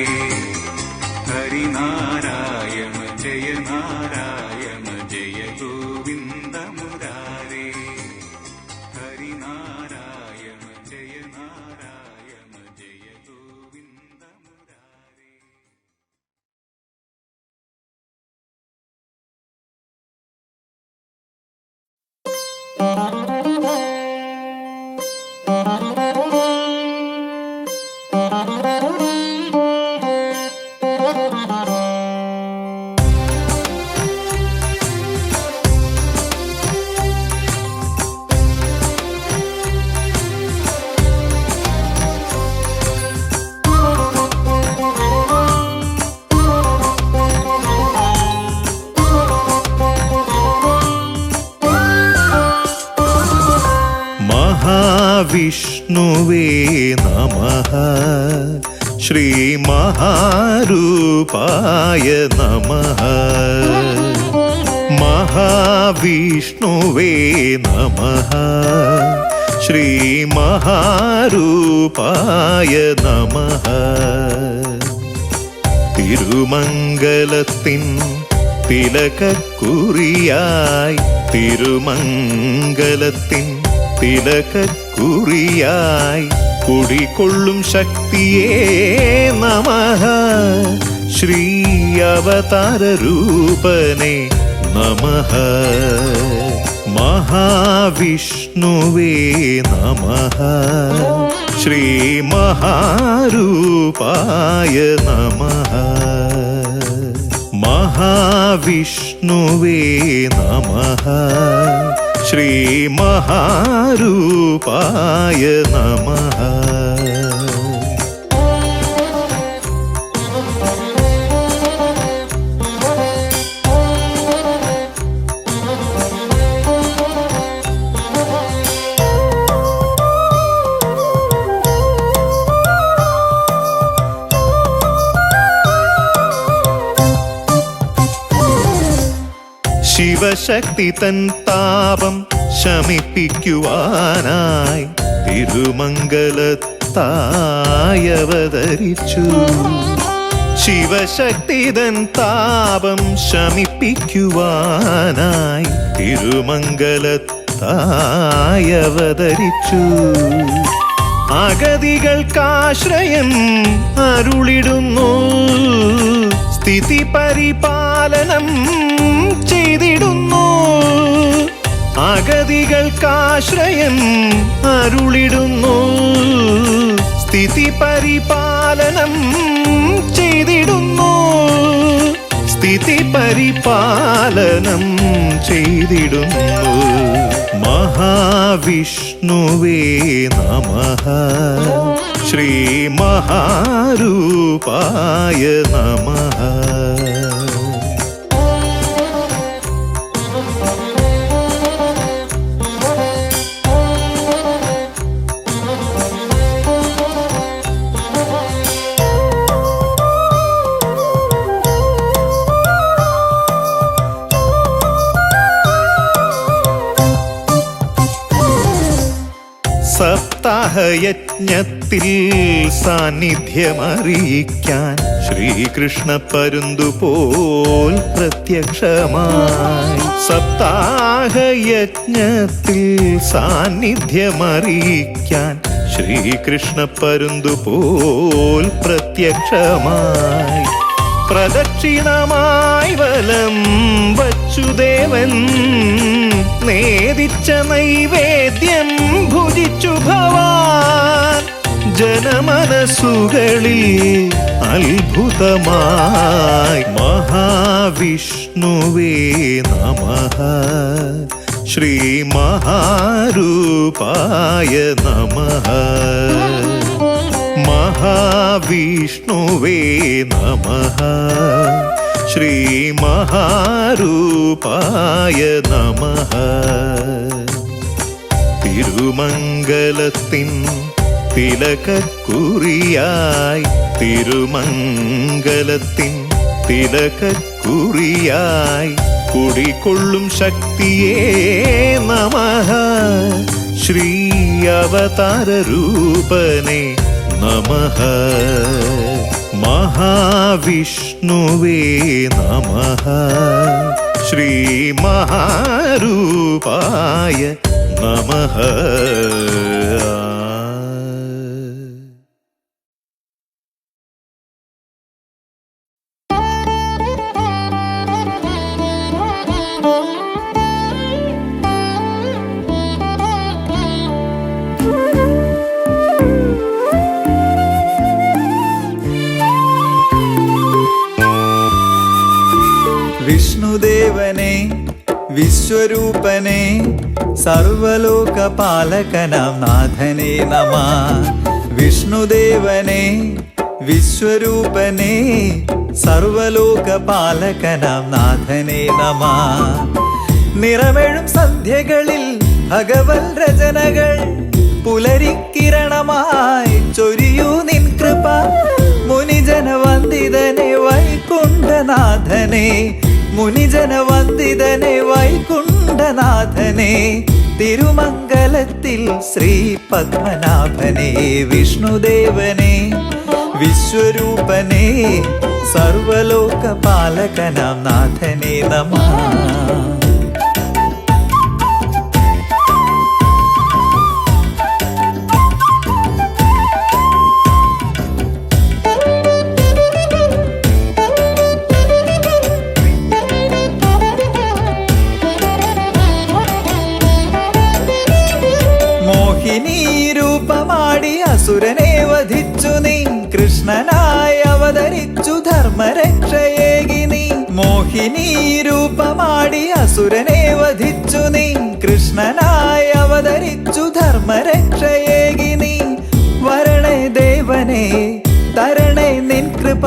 ഹരിനാരായണ ജയ നാരായണ ജയ ഗോവിന്ദ മുരാരേ. ഹരിനാരായണ ജയ നാരായണ ജയ ഗോവിന്ദ മുരാരേ. വിഷ്ണുവേ നമഃ ശ്രീ മഹാരൂപായ നമഃ. മഹാവിഷ്ണുവേ നമഃ ശ്രീ മഹാരൂപായ നമഃ. തിരുമംഗലത്തിൻ തിലകക്കുറിയായി തിരുമംഗലത്തിൻ തിലക തിലകക്കുറിയായി കുടികൊള്ളും ശക്തിയേ നമഃ ശ്രീ അവതാരരൂപനേ നമഃ മഹാവിഷ്ണുവേ നമഃ ശ്രീ മഹാരൂപായ നമഃ മഹാവിഷ്ണുവേ നമഃ ശ്രീ മഹാരൂപായ നമഃ ശിവശക്തി തൻ താപം ശമിപ്പിക്കുവാനായി തിരുമംഗലത്തായി അവതരിച്ചു. ശിവശക്തി തൻ താപം ശമിപ്പിക്കുവാനായി തിരുമംഗലത്തായി അവതരിച്ചു. അഗതികൾക്കാശ്രയം അരുളിടുന്നു, സ്ഥിതി പരിപാലനം ചെയ്തിടുന്നു. അഗതികൾക്കാശ്രയം അരുളിടുന്നു, സ്ഥിതി പരിപാലനം ചെയ്തിടുന്നു. സ്ഥിതി പരിപാലനം ചെയ്തിടുന്നു. മഹാവിഷ്ണുവേ നമഃ ശ്രീ മഹാരൂപായ നമഃ സപ്താഹയജ്ഞത്തിൽ സാന്നിധ്യമറിയിക്കാൻ ശ്രീകൃഷ്ണ പരുന്തുപോൽ പ്രത്യക്ഷമായി. സപ്താഹയജ്ഞത്തിൽ സാന്നിധ്യമറിയിക്കാൻ ശ്രീകൃഷ്ണ പരുന്തുപോൽ പ്രത്യക്ഷമായി. പ്രദക്ഷിണമായി വലം വച്ചുദേവൻ നേദിച്ച നൈവേദ്യം ഭുജിച്ചു ഭവാൻ. ജനമനസ്സുകളിൽ അത്ഭുതമായി മഹാവിഷ്ണുവേ നമഃ ശ്രീ മഹാരൂപായ നമഃ മഹാവിഷ്ണുവേ നമഃ ശ്രീ മഹാരൂപായ നമഃ തിരുമംഗലത്തിൻ തിലകക്കുറിയായി തിരുമംഗലത്തിൻ തിലകക്കുറിയായി കുടികൊള്ളും ശക്തിയേ നമഃ ശ്രീ അവതാരരൂപനേ നമഃ മഹാവിഷ്ണുവേ നമഃ ശ്രീ മഹാരൂപായ നമഃ വിഷ്ണുദേവനെ വിശ്വരൂപനെ സർവലോകപാലകനാം നാഥനേ നമഃ. വിഷ്ണുദേവനെ വിശ്വരൂപനെ സർവലോകപാലകനാം നാഥനേ നമഃ. നിറമെഴും സന്ധ്യകളിൽ ഭഗവൽ രചനകൾ പുലരിക്കിരണമായി ചൊരിയൂ നിൻ കൃപ. മുനിജനവന്ദിതനെ വൈകുണ്ഠനാഥനെ മുനിജനവന്ദിതനെ വൈകുണ്ഠനാഥനെ തിരുമംഗലത്തിൽ ശ്രീ പത്മനാഭനെ. വിഷ്ണുദേവനെ വിശ്വരൂപനെ സർവലോകപാലകനാം നാഥനേ നമഃ. അവതരിച്ചു ധർമ്മരക്ഷയേകി നീ മോഹിനി രൂപമാടി അസുരനെ വധിച്ചു നീ കൃഷ്ണനായി അവതരിച്ചു ധർമ്മരക്ഷയേകി നീ വരണേ ദേവനെ തരണേ നിൻ കൃപ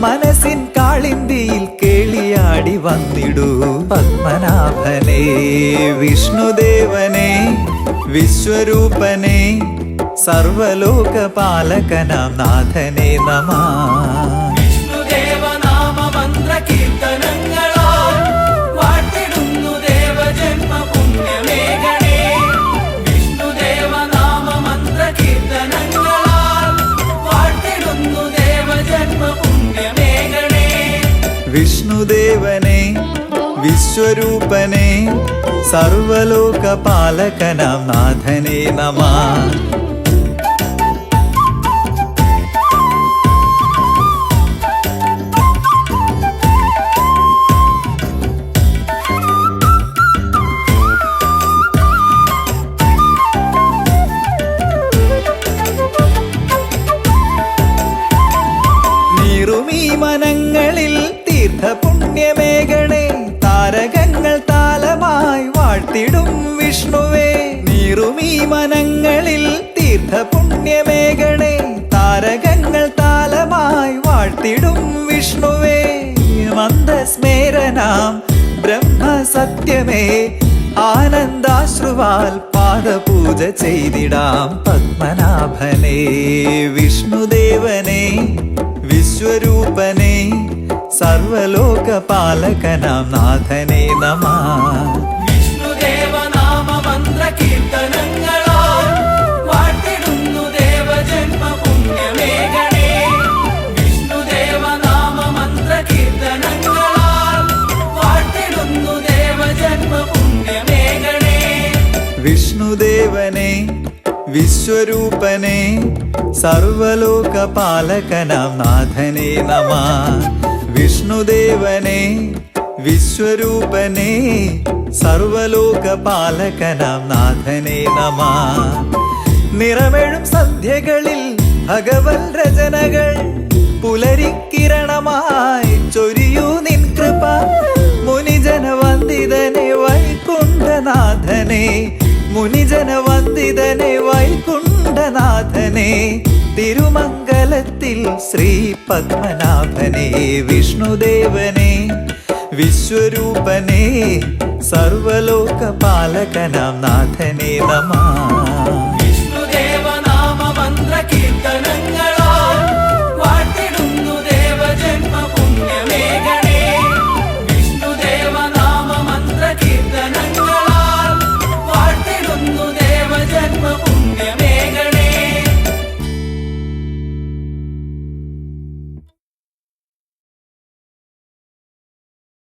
മനസ്സിൻ കാളിന്തിയിൽ കേളിയാടി വന്നിടൂ പത്മനാഭനെ വിഷ്ണുദേവനെ വിശ്വരൂപനെ സർവലോകപാലകനാം നാഥനെ നമഃ വിഷ്ണുദേവ നാമ മന്ത്ര കീർത്തനങ്ങളാൽ വാഴ്ത്തിടുന്നു ദേവജന്മ പുണ്യമേഘണേ വിഷ്ണുദേവ നാമ മന്ത്ര കീർത്തനങ്ങളാൽ വാഴ്ത്തിടുന്നു ദേവജന്മ പുണ്യമേഘണേ വിഷ്ണുദേവനെ വിശ്വരൂപനെ സർവലോകപാലകനാം നാഥനെ നമഃ നീറുമീ മനങ്ങളിൽ തീർത്ഥപുണ്യമേഘണേ താരകങ്ങൾ താലമായി വാഴ്ത്തിടും വിഷ്ണുവേ നീറുമീ മനങ്ങളിൽ തീർത്ഥപുണ്യമേഘണേ താരകങ്ങൾ താലമായി വാഴ്ത്തിടും വിഷ്ണുവേ മന്ദസ്മേരനാം ബ്രഹ്മസത്യമേ ആനന്ദാശ്രുവാൽ പാദപൂജ ചെയ്തിടാം പത്മനാഭനെ വിഷ്ണുദേവനെ വിശ്വരൂപനെ സർവലോകപാലകനാം നാഥനെ നമഃ വിഷ്ണുദേവ നാമ മന്ത്ര കീർത്തനങ്ങളാൽ വാഴ്ത്തിടുന്നു ദേവജന്മ പുണ്യമേഘണേ വിഷ്ണുദേവ നാമ മന്ത്ര കീർത്തനങ്ങളാൽ വാഴ്ത്തിടുന്നു ദേവജന്മ പുണ്യമേഘണേ വിഷ്ണുദേവനെ വിശ്വരൂപനെ സർവലോകപാലകനാം നാഥനെ നമഃ വിഷ്ണുദേവനെ വിശ്വരൂപനെ സർവലോകപാലകനാം നാഥനെ നമഃ നിറമെഴും സന്ധ്യകളിൽ ഭഗവത് രചനകൾ പുലരിക്കിരണമായി ചൊരിയൂ നിൻ കൃപ മുനിജനവന്ദിതനെ വൈകുണ്ഠനാഥനെ മുനിജനവന്ദിതനെ വൈകുണ്ഠനാഥനെ തിരുമംഗലത്തിൽ ശ്രീ പത്മനാഭനെ വിഷ്ണുദേവനെ വിശ്വരൂപനെ സർവലോകപാലകനാം നാഥനെ നമഃ